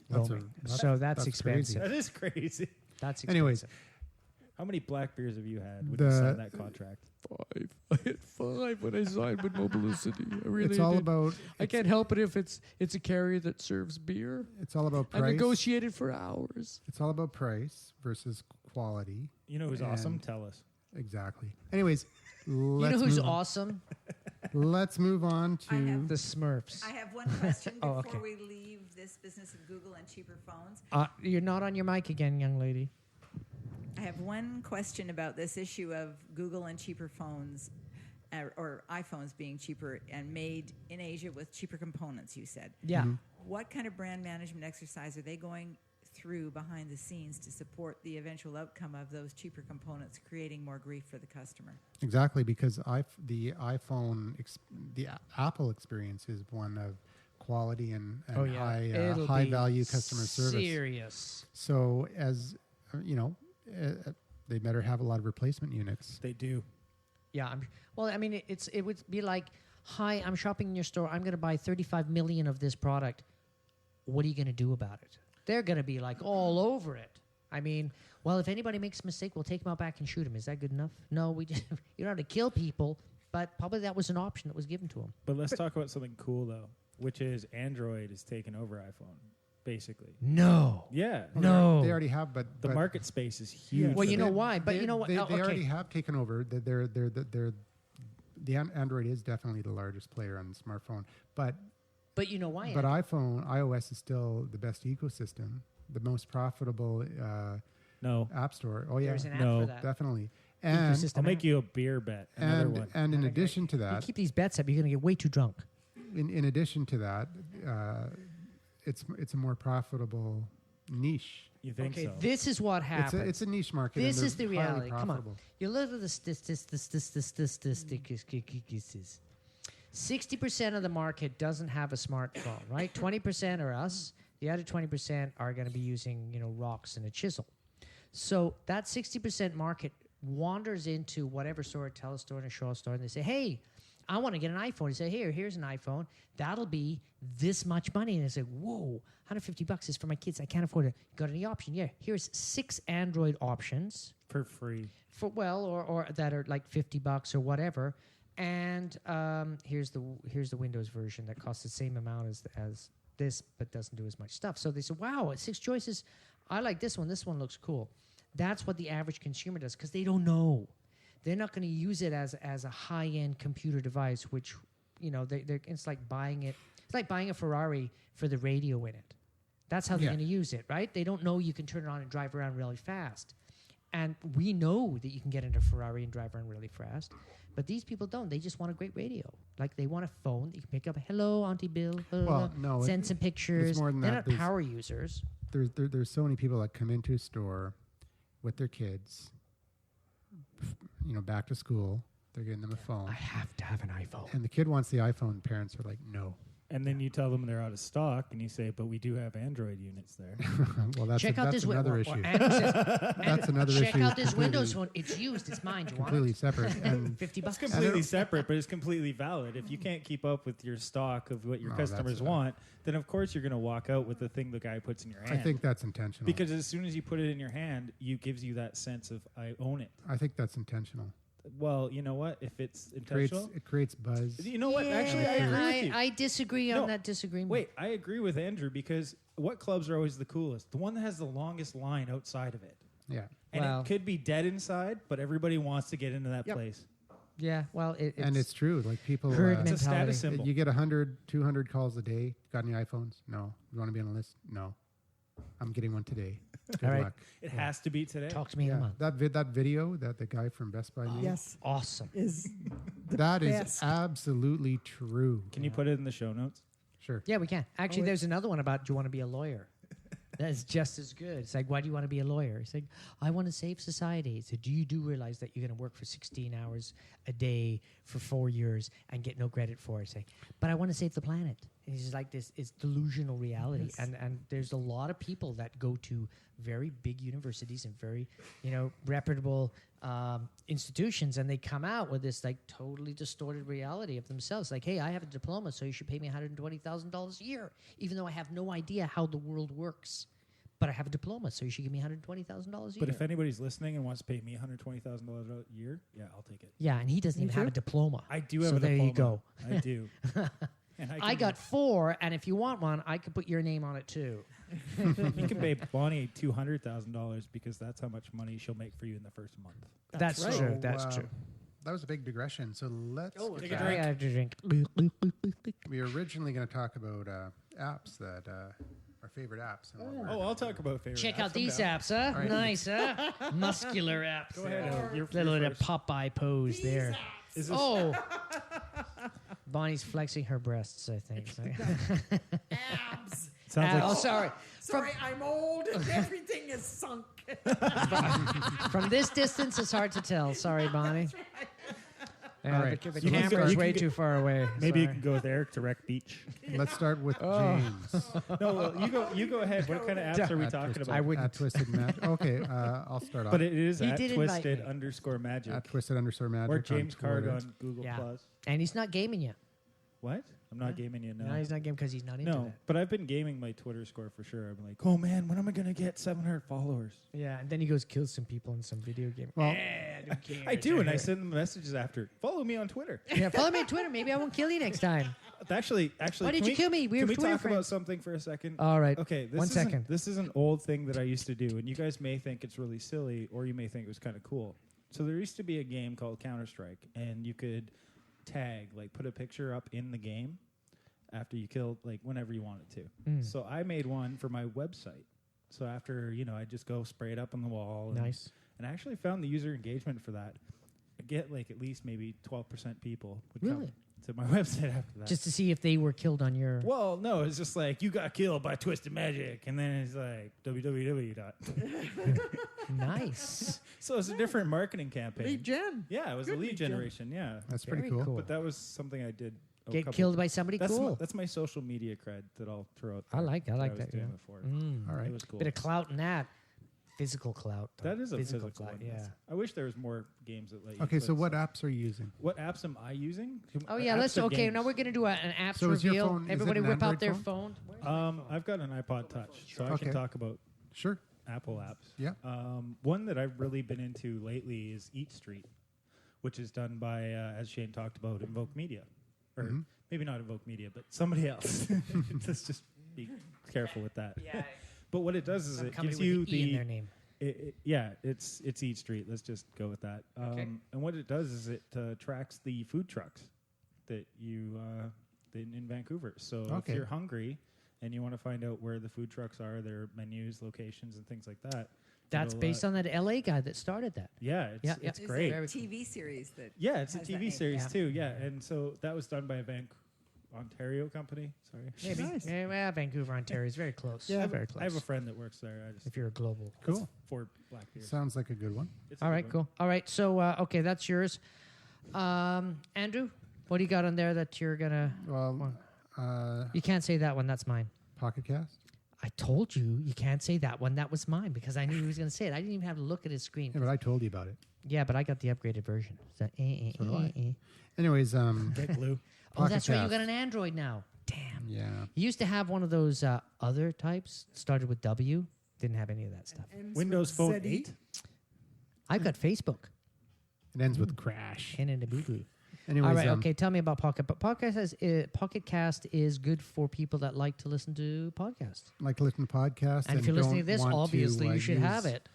That's roaming. that's- So that's that's crazy. expensive. That is crazy. That's expensive. Anyways, How many black beers have you had when The- you signed that contract? 5. I had 5 when I signed with Mobilicity. I really it's all did. about I can't help it if it's a carrier that serves beer. it's all about I price. negotiated for hours. It's all about price versus quality. You know who's awesome? And- Tell us. Exactly. Anyways, You know let's who's move on. awesome? Let's move on I to have- The Smurfs. I have one question Oh, before okay. we leave this business of Google and cheaper phones. You're not on your mic again, young lady. I have one question about this issue of Google and cheaper phones, or iPhones being cheaper and made in Asia with cheaper components, you said. Yeah. Mm-hmm. What kind of brand management exercise are they going through behind the scenes to support the eventual outcome of those cheaper components, creating more grief for the customer? exactly because the Apple experience is one of quality and It'll high be value customer service. Serious. So as they better have a lot of replacement units. They do. Yeah. Well, I mean, it would be like, hi, I'm shopping in your store. I'm going to buy 35 million of this product. What are you going to do about it? They're going to be like all over it. I mean, well, if anybody makes a mistake, we'll take them out back and shoot them. Is that good enough? No, we just, you don't have to kill people, but probably that was an option that was given to them. But let's talk about something cool though, which is Android is taking over iPhone, basically. No. Yeah. No. They already have, but The market space is huge. Well, for you know them. why? But you know what? They, Oh, they okay. already have taken over. Android is definitely the largest player on the smartphone, but you know why? But iOS is still the best ecosystem, the most profitable No. app store. Oh yeah, There's an app No. for that. definitely. And Ecosystem I'll make app. you a beer bet. Another one. and in addition to You that, keep these bets up, you're going to get way too drunk. in addition to that, it's a more profitable niche. You think Okay, so? this is what happens. It's a niche market. and This they're is the highly reality. Come on. profitable. You look at the statistics. 60% of the market doesn't have a smartphone, right? 20% are us. The other 20% are going to be using, rocks and a chisel. So that 60% market wanders into whatever store, a telestore, and a Shaw store, and they say, hey, I want to get an iPhone. You say, here's an iPhone. That'll be this much money. And they say, whoa, $150 is for my kids. I can't afford it. Got any option? Yeah, here's 6 Android options. For free. Or that are like $50 or whatever, and here's the Windows version that costs the same amount as this, but doesn't do as much stuff. So they say, wow, 6 choices. I like this one. This one looks cool. That's what the average consumer does because they don't know. They're not going to use it as a high-end computer device, which it's like buying it. It's like buying a Ferrari for the radio in it. That's how they're Yeah. going to use it, right? They don't know you can turn it on and drive around really fast. And we know that you can get into a Ferrari and drive around really fast. But these people don't. They just want a great radio. Like, they want a phone that you can pick up. Hello, Auntie Bill. Well, no, Send some pictures. it's more than They're that. not There's- power users. There's so many people that come into a store with their kids, back to school. They're getting them a phone. I have to have an iPhone. And the kid wants the iPhone. Parents are like, no. And then you tell them they're out of stock, and you say, "But we do have Android units there." Well, that's Check out that's this another issue. That's another issue. Check out this completely- Windows phone. It's used. It's mine. Do you want Completely it? separate. And $50. It's completely separate, but it's completely valid. If you can't keep up with your stock of what your No, customers that's- want, then of course you're going to walk out with the thing the guy puts in your hand. I think that's intentional. because as soon as you put it in your hand, you gives you that sense of I own it. I think that's intentional. Well, you know what? If it's Creates intentional, it creates buzz. you know what? Actually, I agree with you. I disagree No. on that disagreement. Wait, I agree with Andrew because what clubs are always the coolest? The one that has the longest line outside of it. Yeah. And Well- it could be dead inside, but everybody wants to get into that Yep. place. Yeah, well, And it's true. Like people, herd It's a mentality. status symbol. you get 100, 200 calls a day. Got any iPhones? No. You want to be on a list? No. I'm getting one today. Good All right. luck. It has to be today. Talk to me in a Yeah. month. That video that the guy from Best Buy made. Yes, Awesome. is That is best. absolutely true. Can you put it in the show notes? Sure. Yeah, we can. Actually, wait. there's another one about do you want to be a lawyer? That's just as good. It's like, why do you want to be a lawyer? It's like, I want to save society. So do you realize that you're going to work for 16 hours a day for 4 years and get no credit for it? It's like, but I want to save the planet. And it's just like this is delusional reality. Yes. And there's a lot of people that go to very big universities and very, reputable institutions, and they come out with this like totally distorted reality of themselves. Like, hey, I have a diploma, so you should pay me $120,000 a year, even though I have no idea how the world works. But I have a diploma, so you should give me $120,000 a But year. if anybody's listening and wants to pay me $120,000 a year, yeah, I'll take it. Yeah, and he doesn't Me even have too. a diploma. I do So have a there diploma. you go. I do. And I can- got 4, and if you want one, I could put your name on it too. You can pay Bonnie $200,000 because that's how much money she'll make for you in the first month. That's right. true. So, That's true. That was a big digression. So let's. take a I drink. have to drink. We were originally going to talk about apps that our favorite apps. And what we're- Oh, I'll talk about favorite. Check apps. out I'm these down. apps, huh? All right. Nice, huh? Muscular apps. Go ahead. You're Little first. Popeye pose there. Is this, Oh, Bonnie's flexing her breasts, I think. abs. sounds like Oh, sorry. Sorry, I'm old and everything is sunk. From this distance, it's hard to tell. Sorry, Bonnie. Yeah, All right. The You can camera go- is you way can too far away. maybe you Sorry. can go with Eric to Wreck Beach. Let's start with Oh. James. No, well, you go ahead. What kind of apps are we At talking Twisted- about? I wouldn't. At Twisted Magic. Okay, I'll start off. But it is He at did invite Twisted me. _magic. At Twisted_Magic. Or on James Card Twitter. on Google Yeah. Plus. And he's not gaming yet. What? I'm not gaming you now. No, he's not gaming because he's not into No, that. but I've been gaming my Twitter score for sure. I'm like, oh man, when am I gonna get 700 followers? Yeah, and then he goes kill some people in some video game. Well, I do, and I send them messages after. Follow me on Twitter. Yeah, follow me on Twitter. Maybe I won't kill you next time. Actually, Why can did you kill me? We can were we Twitter talk friends. about something for a second? All right. Okay, One second. This is an old thing that I used to do, and you guys may think it's really silly, or you may think it was kind of cool. So there used to be a game called Counter-Strike, and you could tag, like put a picture up in the game after you killed, like whenever you wanted to. Mm. So I made one for my website. So after, I just go spray it up on the wall. And, Nice. And I actually found the user engagement for that. I get like at least maybe 12% people would Really? come to my website after that. Just to see if they were killed on your. Well, no, it's just like you got killed by Twisted Magic, and then it's like www. Nice. So it's a different marketing campaign. Lead gen. Yeah, it was Good a lead lead gen. generation. Yeah, That's Very pretty cool. cool. but that was something I did. a Get couple- killed by somebody That's cool. that's my social media cred that I'll throw out. I there like I that. was doing Yeah. before. Mm. All right. It was cool. Bit of clout in that. Physical clout. though. That is a physical clout. one. Yeah. I wish there was more games that let you. Okay, put so what stuff. apps are you using? What apps am I using? Oh yeah, Apps let's. or Okay, games? now we're gonna do an apps So is your reveal. phone- is it Everybody an whip out Android their phone? phone. I've got an iPod Touch, so I Okay. can talk about Sure. Apple apps. Yeah. One that I've really been into lately is Eat Street, which is done by, as Shane talked about, Invoke Media. Or Mm-hmm. maybe not Invoke Media, but somebody else. Let's just be careful with that. Yeah. But what it does is Some it company gives with you an E in their name. it's Eat Street. Let's just go with that. Okay. And what it does is it tracks the food trucks that you in Vancouver. So Okay. if you're hungry and you want to find out where the food trucks are, their menus, locations, and things like that. That's based on that LA guy that started that. Yeah, it's There's great. a TV series that. Yeah, it's a has that TV name. series Yeah. too. Yeah, and so that was done by a Ontario company. Sorry. Maybe. Nice. Yeah, Vancouver, Ontario is very close. Yeah, very close. I have a friend that works there. I just if you're a global. Cool. for black beer. Sounds like a good one. It's a All good right, one. cool. All right, so okay, that's yours. Andrew, what do you got on there that you're gonna? Well, You can't say that one. That's mine. Pocket Cast. I told you can't say that one. That was mine because I knew he was gonna say it. I didn't even have to look at his screen. Yeah, but I told you about it. Yeah, but I got the upgraded version. So, So do I. Anyways, Get glue. Oh, Pocket that's right. You Cast. got an Android now. Damn. Yeah. You used to have one of those other types. Started with W. Didn't have any of that stuff. Ends Windows with Phone ZE. 8. I've got Facebook. It ends with crash. And in the boo boo. Anyways, All right. Okay. Tell me about Pocket. But Pocket Cast is good for people that like to listen to podcasts. like to listen to podcasts. And if you're listening to don't this, want obviously you should have it.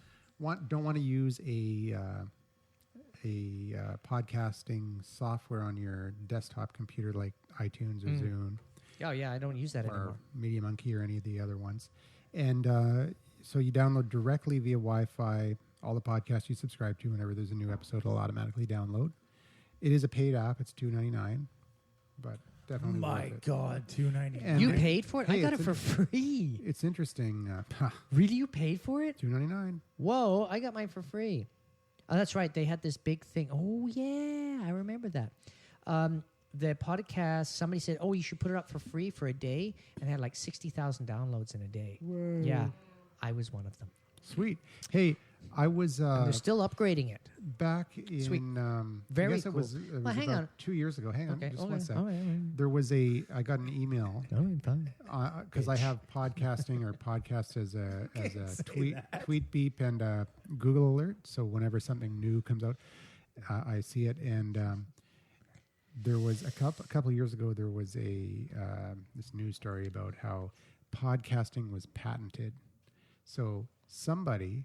Don't want to use a podcasting software on your desktop computer like iTunes or Zune Oh yeah, I don't use that or anymore. Media Monkey or any of the other ones. And so you download directly via Wi-Fi all the podcasts you subscribe to. Whenever there's a new episode, it'll automatically download. It is a paid app. It's $2.99, but definitely My worth it. God, $2.99. And You paid for it? Hey, I got it it's for free. It's interesting. Really, you paid for it? $2.99. Whoa, I got mine for free. Oh, that's right. They had this big thing. Oh, yeah. I remember that. The podcast, somebody said, oh, you should put it up for free for a day. And it had like 60,000 downloads in a day. Whoa. Yeah. I was one of them. Sweet. Hey, I was And they're still upgrading it. back in. Sweet. I Very guess cool. it was, Well, hang about on. 2 years ago. Hang on, Okay. just Okay. one sec. All right. There was I got an email Fine. because I have podcasting or podcast as a tweet beep and a Google alert. So whenever something new comes out, I see it. And there was a couple years ago, there was this news story about how podcasting was patented. So somebody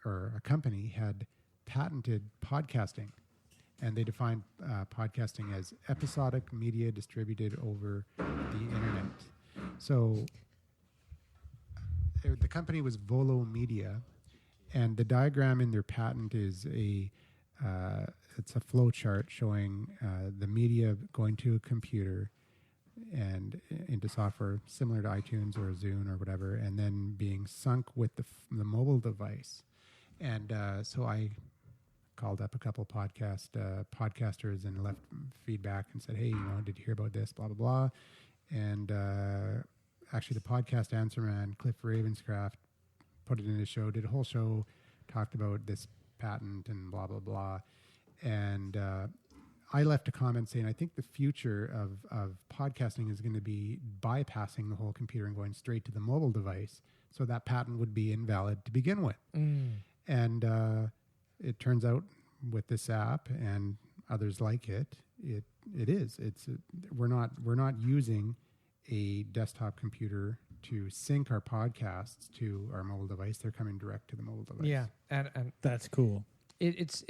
or a company had patented podcasting, and they defined podcasting as episodic media distributed over the internet. So the company was Volo Media, and the diagram in their patent is it's a flow chart showing the media going to a computer and into software similar to iTunes or Zune or whatever, and then being sunk with the mobile device. And so I called up a couple podcasters and left feedback and said, hey, did you hear about this, blah, blah, blah. And actually the podcast answer man, Cliff Ravenscraft, put it in his show, did a whole show, talked about this patent and blah, blah, blah. And I left a comment saying, I think the future of podcasting is going to be bypassing the whole computer and going straight to the mobile device. So that patent would be invalid to begin with. And it turns out with this app and others like it, it is. We're not using a desktop computer to sync our podcasts to our mobile device. They're coming direct to the mobile device. Yeah. And That's cool. it's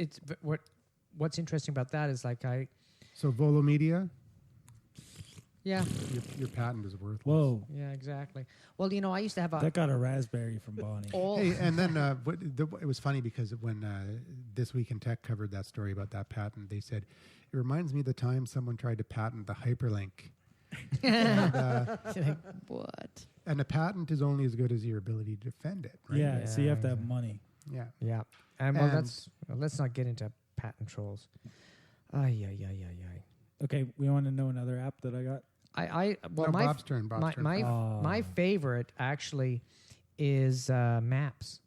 what's interesting about that is like So Volo Media, yeah. your patent is worthless. Whoa. Yeah, exactly. Well, I used to have That got a raspberry from Bonnie. Hey, and then it was funny because when This Week in Tech covered that story about that patent, they said, it reminds me of the time someone tried to patent the hyperlink. like, what? And a patent is only as good as your ability to defend it, right? Yeah, so you have to have money. Yeah. Yeah. And let's not get into patent trolls. Ay. Okay, we want to know another app that I got. Bob's turn. My favorite actually is Maps.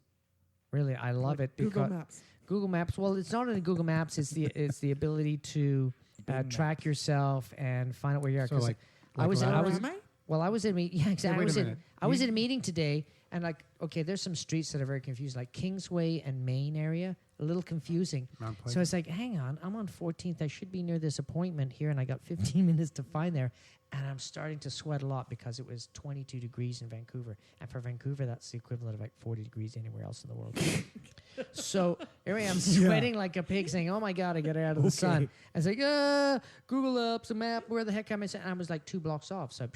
Really, I love it because Google Maps. Google Maps. Well, it's not only Google Maps. It's the ability to track yourself and find out where you are. So 'Cause like I was Where am I? well, I was in yeah, exactly. wait a minute. I was in a meeting today, and like, okay, there's some streets that are very confused, like Kingsway and Main area. a little confusing. Mount So Pleasant. it's like, hang on, I'm on 14th. I should be near this appointment here, and I got 15 minutes to find there. And I'm starting to sweat a lot because it was 22 degrees in Vancouver. And for Vancouver, that's the equivalent of like 40 degrees anywhere else in the world. So here I am sweating like a pig saying, oh my God, I got out of the sun. I was like, Google Maps, a map, where the heck am I? And I was like 2 blocks off. So,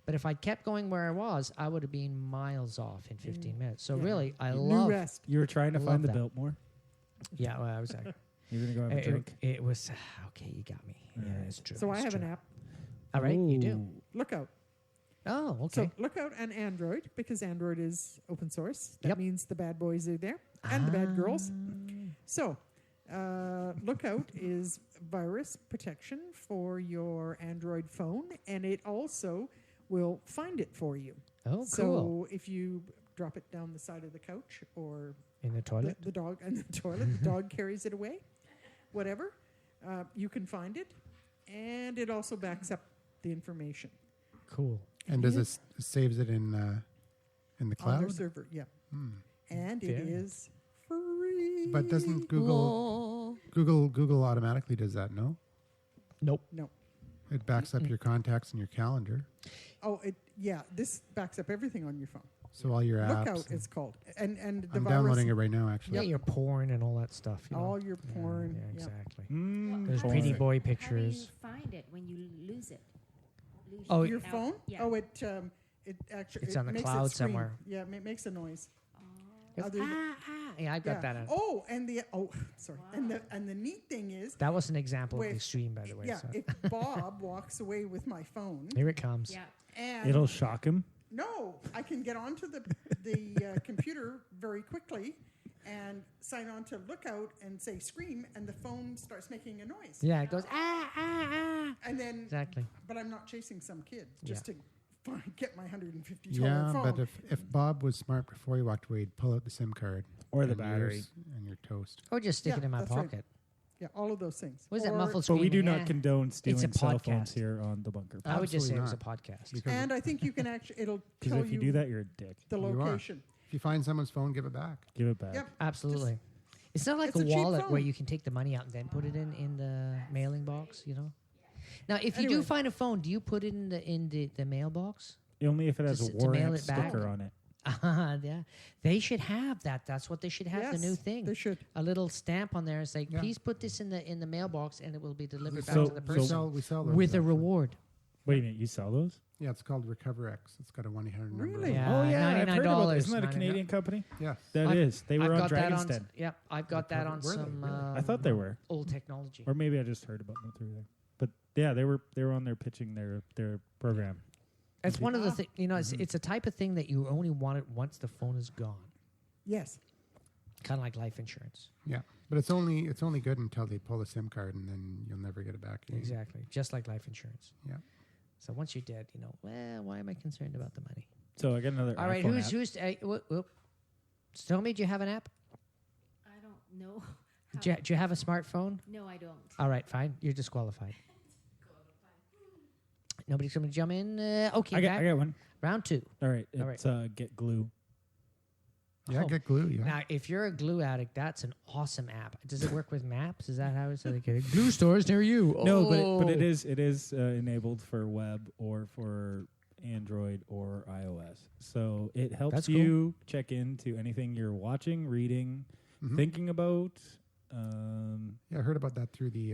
but if I kept going where I was, I would have been miles off in 15 minutes. So really, I New love. rest. You were trying to Love find the that. Biltmore. Yeah, well, I was like, You're gonna go have a drink. it was okay. You got me. Yeah, it's true. So I it's have true. an app, All right, you do. Ooh. Lookout. Oh, okay. So Lookout on Android, because Android is open source. That Yep. means the bad boys are there and the bad girls. So Lookout is virus protection for your Android phone, and it also will find it for you. Oh, So cool. if you drop it down the side of the couch or In the toilet. the dog and the toilet, the dog carries it away, whatever, you can find it, and it also backs up the information Cool. And does it saves it in the on their cloud? server. Yeah, and Fair. it is free. But doesn't Google automatically does that? No, Nope. No. it backs up your contacts and your calendar. Oh, this backs up everything on your phone. So all your apps. Lookout, it's called, and the I'm virus, downloading it right now, actually. Yeah, your porn and all that stuff. You know. all your porn. Yeah, yeah. exactly. There's How do pretty you- boy How do you pictures. find it when you lose it? Lose Oh, Your out? phone? Yeah. Oh, it actually It's it on the makes cloud it scream. somewhere. Yeah, it makes a noise. Goes, Other than- Yeah, I've got yeah. that on. Oh, sorry. And the neat thing is, That was an example of Wait, the stream, by the way. yeah, so. if Bob walks away with my phone, Here it comes. Yeah. and It'll shock him. no, I can get onto the computer very quickly and sign on to Lookout and say scream, and the phone starts making a noise. Yeah, it goes, And then, Exactly. but I'm not chasing some kid just to get my $150 Yeah, phone. but if Bob was smart before he walked away, he'd pull out the SIM card Or the and battery. yours- and your toast. Or just stick Yeah, it in my that's right. pocket. Yeah, all of those things. What is that Or- muffled But we do screaming? not condone stealing cell podcast. phones here on the Bunker. I would just say Absolutely it was a podcast. Because And I think you can actually, it'll Because tell if you do that, you're a dick. the You are. location. if you find someone's phone, give it back. Give it back. Yep. Absolutely. It's not like It's a a cheap wallet where phone. you can take the money out and then put it in the mailing box, you know? Now, if you do Anyway. find a phone, do you put it in the mailbox? Only if it has Just a to mail warrant it back? sticker on it. Yeah. They should have that. That's what they should have, the new Yes, thing. they should. A little stamp on there and say, Yeah. please put this in the mailbox and it will be delivered back So- to the so- person We sell those with a actually. reward. Wait a minute, you sell those? Yeah, it's called Recover X. It's got a 1-800 number. Really? Yeah. Oh yeah, I've heard about that. Isn't that a $99. Canadian company? Yes. That I've- is. They were I've on got that Dragon's on, Den. yeah, I've got that on Were they? some Really? I thought they were, old technology. or maybe I just heard about them through there. But yeah, they were on there pitching their program. It's one of the things, it's a type of thing that you only want it once the phone is gone. Yes. Kind of like life insurance. Yeah, but it's only good until they pull the SIM card, and then you'll never get it back again. Exactly. Just like life insurance. Yeah. So once you're dead, well, why am I concerned about the money? So I got another. All right, iPhone who's app. Stormy, do you have an app? I don't know. Do you have a smartphone? No, I don't. All right, fine. You're disqualified. Nobody's going to jump in. Okay, I back. got one. Round 2. All right, All it's Get Glue. Yeah, Oh. get glue. Yeah. Now, if you're a glue addict, that's an awesome app. Does it work with maps? Is that how it's like glue stores near you? No, Oh. but it is enabled for web or for Android or iOS. So it helps That's you check into anything you're watching, reading, Mhm. thinking about. Yeah, I heard about that through the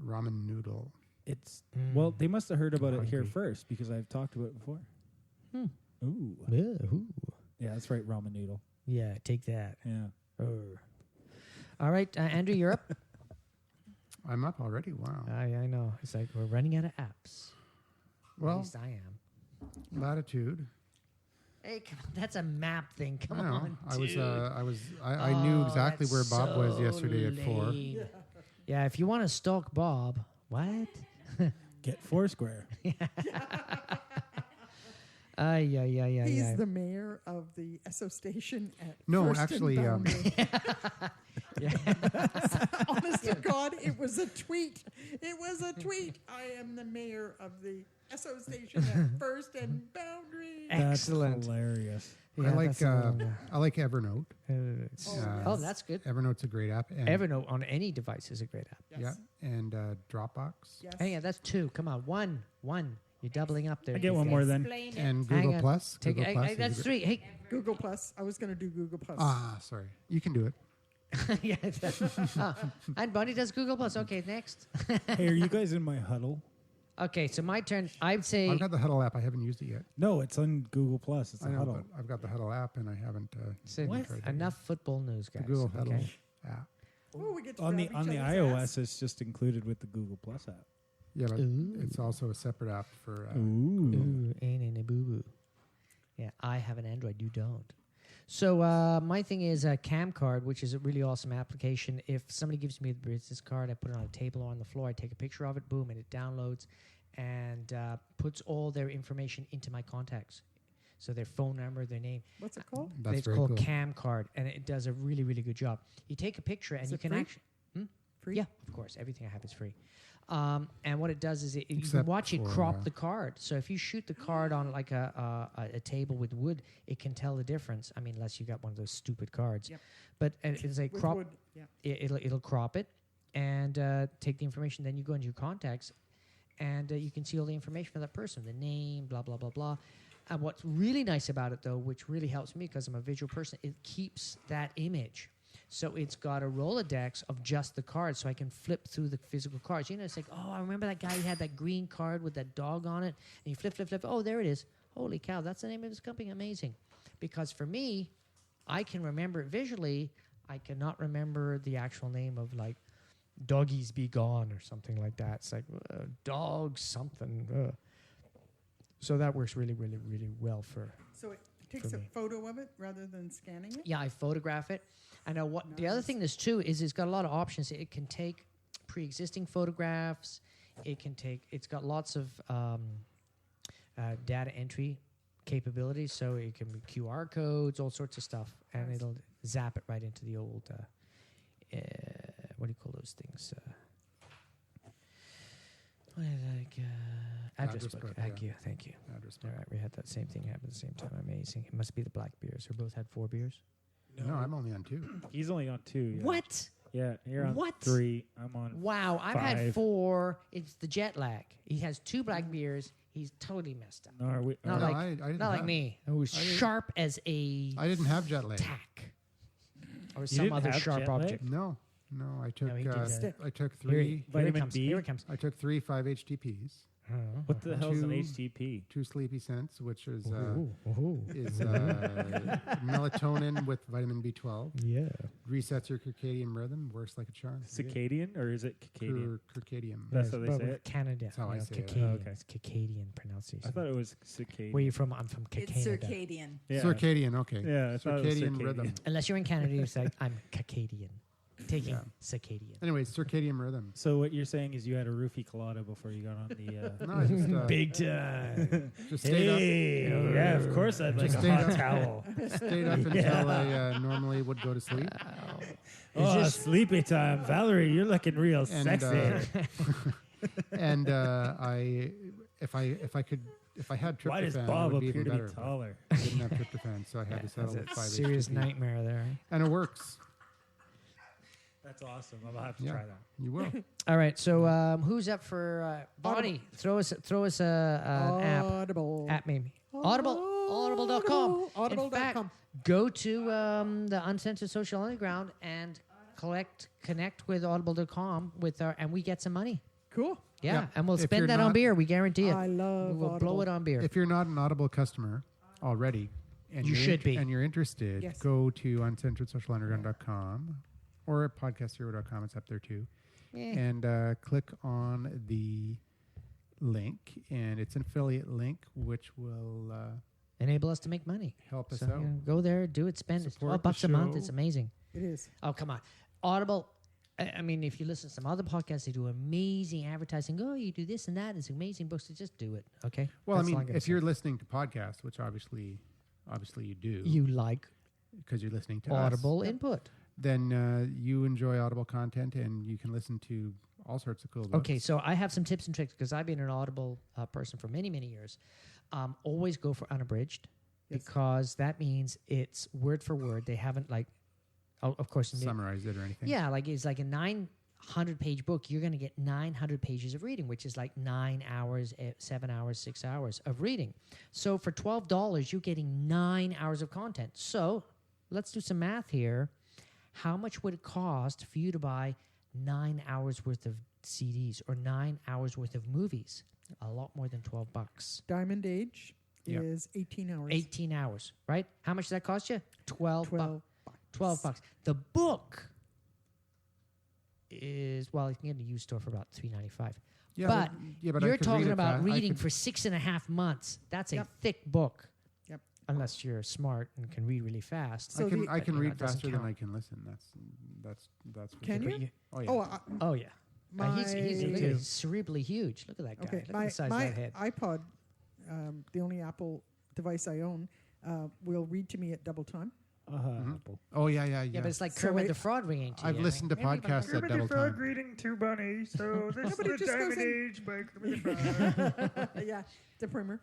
ramen noodle. It's well, they must have heard about I'm it here hungry. first because I've talked about it before. Hmm. Ooh, Ooh. yeah, that's right, ramen noodle. Yeah, take that. Yeah, All right, Andrew, you're up. I'm up already. Wow. I know. It's like we're running out of apps. At Well, least I am. latitude. Hey, come on, that's a map thing. Come I know. on, I knew exactly that's where Bob was so yesterday at 4. lame. Yeah, if you want to stalk Bob, what? get Foursquare. He's the mayor of the Esso station at No, First and actually, Boundary. Honest to God, it was a tweet. It was a tweet. I am the mayor of the SO station at First and Boundary. Excellent. That's hilarious. I like that's a little, I like Evernote. that's good. Evernote's a great app. And Evernote on any device is a great app. Yes. Yeah, and Dropbox Yes. Hey, yeah, that's 2. Come on, one. You're doubling up there. I get one more then. Explain it. and Hang Google on. Plus. Take Google it. Plus is That's a 3. Hey. Google Plus. I was going to do Google Plus. sorry. You can do it. Yeah. And Bunny does Google Plus. Okay, next. Hey, are you guys in my huddle? Okay, so my turn. I'd say I've got the Huddle app. I haven't used it yet. No, it's on Google Plus. It's I a know, huddle. but I've got the Huddle app, and I haven't. so What? tried it enough football news, yet. guys. The Google Huddle Okay. app. Oh, we get to On the grab each other's iOS, ass. it's just included with the Google Plus app. Yeah, but Ooh. it's also a separate app for. Ooh, ain't in a boo boo. Yeah, I have an Android. You don't. So my thing is a Cam Card, which is a really awesome application. If somebody gives me the business card, I put it on a table or on the floor. I take a picture of it, boom, and it downloads and puts all their information into my contacts. So their phone number, their name. What's it called? That's It's very called cool. Cam Card, and it does a really, really good job. You take a picture, and Is you it can free? actually. Free? Yeah, of course. Everything I have is free. And what it does is you can Except watch it for, crop the card. So if you shoot the card on like a table with wood, it can tell the difference. I mean, unless you got one of those stupid cards. Yep. But it's a With crop. wood. Yeah. It'll crop it and take the information. Then you go into your contacts, and you can see all the information for that person, the name, blah blah blah blah. And what's really nice about it, though, which really helps me because I'm a visual person, it keeps that image. So it's got a Rolodex of just the cards, so I can flip through the physical cards. You know, it's like, oh, I remember that guy who had that green card with that dog on it, and you flip. Oh, there it is. Holy cow, that's the name of his company. Amazing. Because for me, I can remember it visually. I cannot remember the actual name of, like, Doggies Be Gone or something like that. It's like, dog something. So that works really, really, really well for... So it takes a me. photo of it rather than scanning it? Yeah, I photograph it. I know what the other thing is too is it's got a lot of options. It can take pre-existing photographs. It's got lots of data entry capabilities, so it can be QR codes, all sorts of stuff, and it'll zap it right into the old what do you call those things? Address book. Thank you. Address All book. right, we had that same thing happen at the same time. Amazing. It must be the black beers. We both had 4 beers. No, I'm only on 2. He's only on 2. Yeah. What? Yeah, you're on What? 3. I'm on. Wow, I've had 5. 4. It's the jet lag. He has 2 black beers. He's totally messed up. No, are we? Not No, like I didn't not like have- me, who's I didn't- sharp as a I didn't have jet lag. tack or You some didn't other have sharp jet lag? object. No, I took he did that. I took Here, 3 here it Vitamin comes. B? Here it comes. I took 3 5-HTPs, What the hell's an 2 HTP? 2 sleepy cents, which is Ooh, ooh. melatonin with vitamin B12. Yeah. Resets your circadian rhythm, works like a charm. Circadian or is it circadian? Circadian. That's how they but say with it? Canada. That's how I say it. Circadian. Okay. It's Circadian pronunciation. I thought it was circadian. Where you from? I'm from It's Canada. circadian. Yeah. Circadian, okay. Yeah, I thought it was Circadian circadian. rhythm. Unless you're in Canada, you say I'm Cacadian. Taking Yeah. circadian. Anyways, circadian rhythm. So what you're saying is you had a roofie colada before you got on the. No, I just, Big time. just stayed up. Hey, yeah, of course I'd like Just a stayed hot up. towel. Stayed up until I normally would go to sleep. Oh, sleepy time, Valerie. You're looking real And, sexy. And if I had tryptophan, Why does it Bob would be appear even to better. be but taller? I didn't have tryptophan, so I had to settle with That's a 5 serious HTP. nightmare there. And it works. That's awesome. I'll have to Yeah. try that. You will. All right, so who's up for Bonnie? Throw us an app. Audible. App maybe. Audible.com. In Audible.com. fact, go to the Uncensored Social Underground and connect with Audible.com and we get some money. Cool. Yeah, Yeah. and we'll If spend you're that on not- beer. We guarantee it. I love We will Audible. blow it on beer. If you're not an Audible customer already, and You you're should be. and you're interested, Yes. go to uncensoredsocialunderground.com or at podcasthero.com. It's up there too. Eh. And click on the link, and it's an affiliate link, which will Enable us to make money. help us So, out. you know, go there, do it, spend it. Support $12 the a month. show. It's amazing. It is. Oh, come on. Audible. I mean, if you listen to some other podcasts, they do amazing advertising. Oh, you do this and that. It's amazing books. So just do it, okay? Well, That's I all mean, I'm gonna if say. you're listening to podcasts, which obviously you do, You like because you're listening to us, Audible input. then you enjoy Audible content and you can listen to all sorts of cool books. Okay, so I have some tips and tricks because I've been an Audible person for many, many years. Always go for unabridged because that means it's word for word. They haven't of course, Summarize it or anything. Yeah, it's like a 900-page book. You're going to get 900 pages of reading, which is like 9 hours, 7 hours, 6 hours of reading. So for $12, you're getting 9 hours of content. So let's do some math here. How much would it cost for you to buy 9 hours worth of CDs or 9 hours worth of movies? A lot more than $12. Diamond Age is 18 hours. 18 hours, right? How much does that cost you? $12. $12. The book is, well, you can get in a used store for about $3.95. But you're talking about reading for 6.5 months. That's a thick book. Yep. Unless you're smart and can read really fast. So I can read it doesn't faster than count. I can listen. That's for Can sure. you? Oh yeah. Oh, yeah. He's Me look at too. he's cerebrally huge. Look at that guy. Okay, Look at the size my of that head. iPod, the only Apple device I own, will read to me at double time. Oh yeah. Yeah, but it's like So Kermit wait- the Frog ringing to you. I've listened to podcasts at double time. reading to Bunny, so this but it just goes in. Age by Kermit the Frog. Yeah, the primer.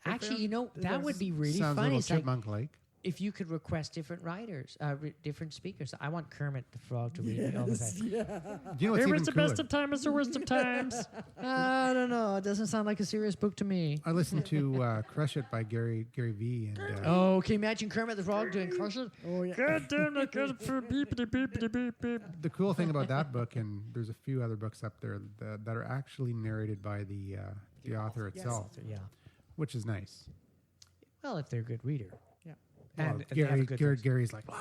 Actually, that would be really Sounds a funny. little It's like chipmunk-like. if you could request different writers, different speakers. I want Kermit the Frog to read me all the time. Do you know what's even cooler? times, it's the worst of times. I don't know. It doesn't sound like a serious book to me. I listened to Crush It by Gary V. And Oh, can you imagine Kermit the Frog doing Crush It? Oh yeah. God damn it, got it for beepity beepity beep beep. the cool thing about that book, and there's a few other books up there that are actually narrated by the author itself, Yeah. which is nice. Well, if they're a good reader. Yeah. And Well, they have a good voice. Gary's like, wow.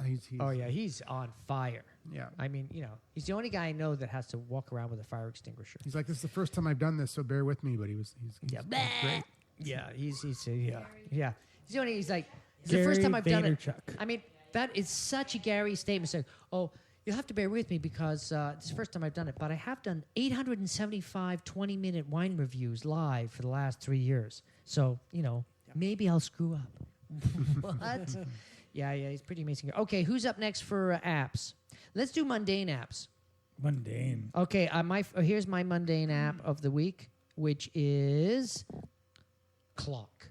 He's Oh, yeah, he's on fire. yeah. I mean, he's the only guy I know that has to walk around with a fire extinguisher. He's like, this is the first time I've done this, so bear with me. But he's Yeah, great. Yeah, he's He's like, it's the first time I've done it. Vaynerchuk. I mean, that is such a Gary statement. Saying, oh, you'll have to bear with me because it's the first time I've done it. But I have done 875 20-minute wine reviews live for the last 3 years. So, maybe I'll screw up. What? Yeah, he's pretty amazing. Okay, who's up next for apps? Let's do mundane apps. Mundane. Okay, here's my mundane app of the week, which is clock.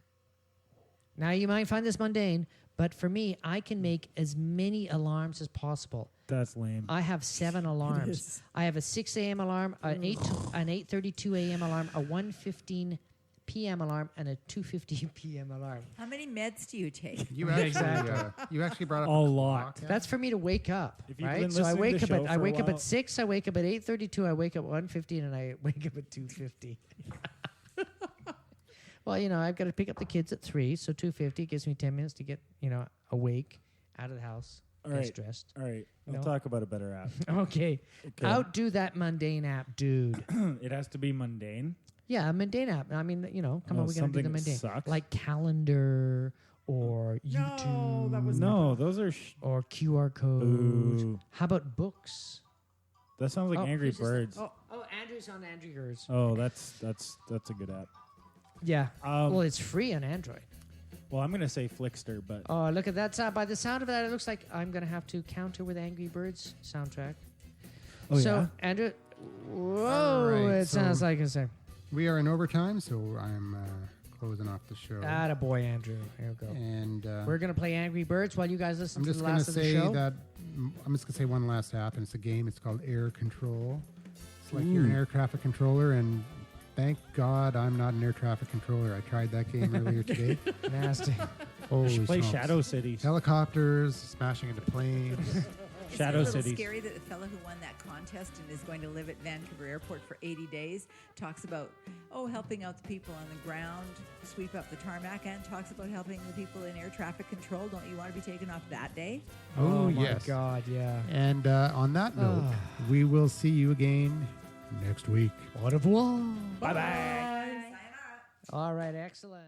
Now, you might find this mundane, but for me, I can make as many alarms as possible. That's lame. I have 7 alarms. is. I have a 6 a.m. alarm, an 8:32 a.m. alarm, a 1:15 p.m. alarm, and a 2:50 p.m. alarm. How many meds do you take? You actually, Exactly. you actually brought up A lot. clock, yeah? That's for me to wake up, If you've right? been So I listening to wake the up show at for a wake up while- at 6. I wake up at 8:32. I wake up at 1:15, and I wake up at 2:50. Well, I've got to pick up the kids at 3, so 2:50 gives me 10 minutes to get awake, out of the house, All get right. stressed. All right. No. We'll talk about a better app. Okay. Outdo that mundane app, dude. It has to be mundane. Yeah, a mundane app. I mean, come on, we're going to do the something that mundane. sucks. Like calendar or YouTube. No, that was No, those are. Or QR code. Ooh. How about books? That sounds like Oh, Angry he's just Birds. Oh, Andrew's on Angry Birds. Oh, that's a good app. Yeah. Um, Well, it's free on Android. Well, I'm gonna say Flickster, but Oh, look at that. By the sound of that, it looks like I'm going to have to counter with Angry Birds soundtrack. Oh, so, yeah? Andrew, whoa, All right, it sounds so- like it's a... We are in overtime, so I'm closing off the show. Attaboy, Andrew. Here we go. And We're going to play Angry Birds while you guys listen I'm to just the going to last of the say show. that I'm just going to say one last app, and it's a game. It's called Air Control. It's like you're an air traffic controller, and thank God I'm not an air traffic controller. I tried that game earlier today. Nasty. Holy play smokes. Shadow Cities. Helicopters smashing into planes. Shadow Isn't it a little Cities. scary that the fellow who won that contest and is going to live at Vancouver Airport for 80 days talks about, helping out the people on the ground, sweep up the tarmac, and talks about helping the people in air traffic control. Don't you want to be taken off that day? Oh, my yes. God, yeah. And on that note, we will see you again next week. Au revoir. Bye bye. Sayonara. All right, excellent.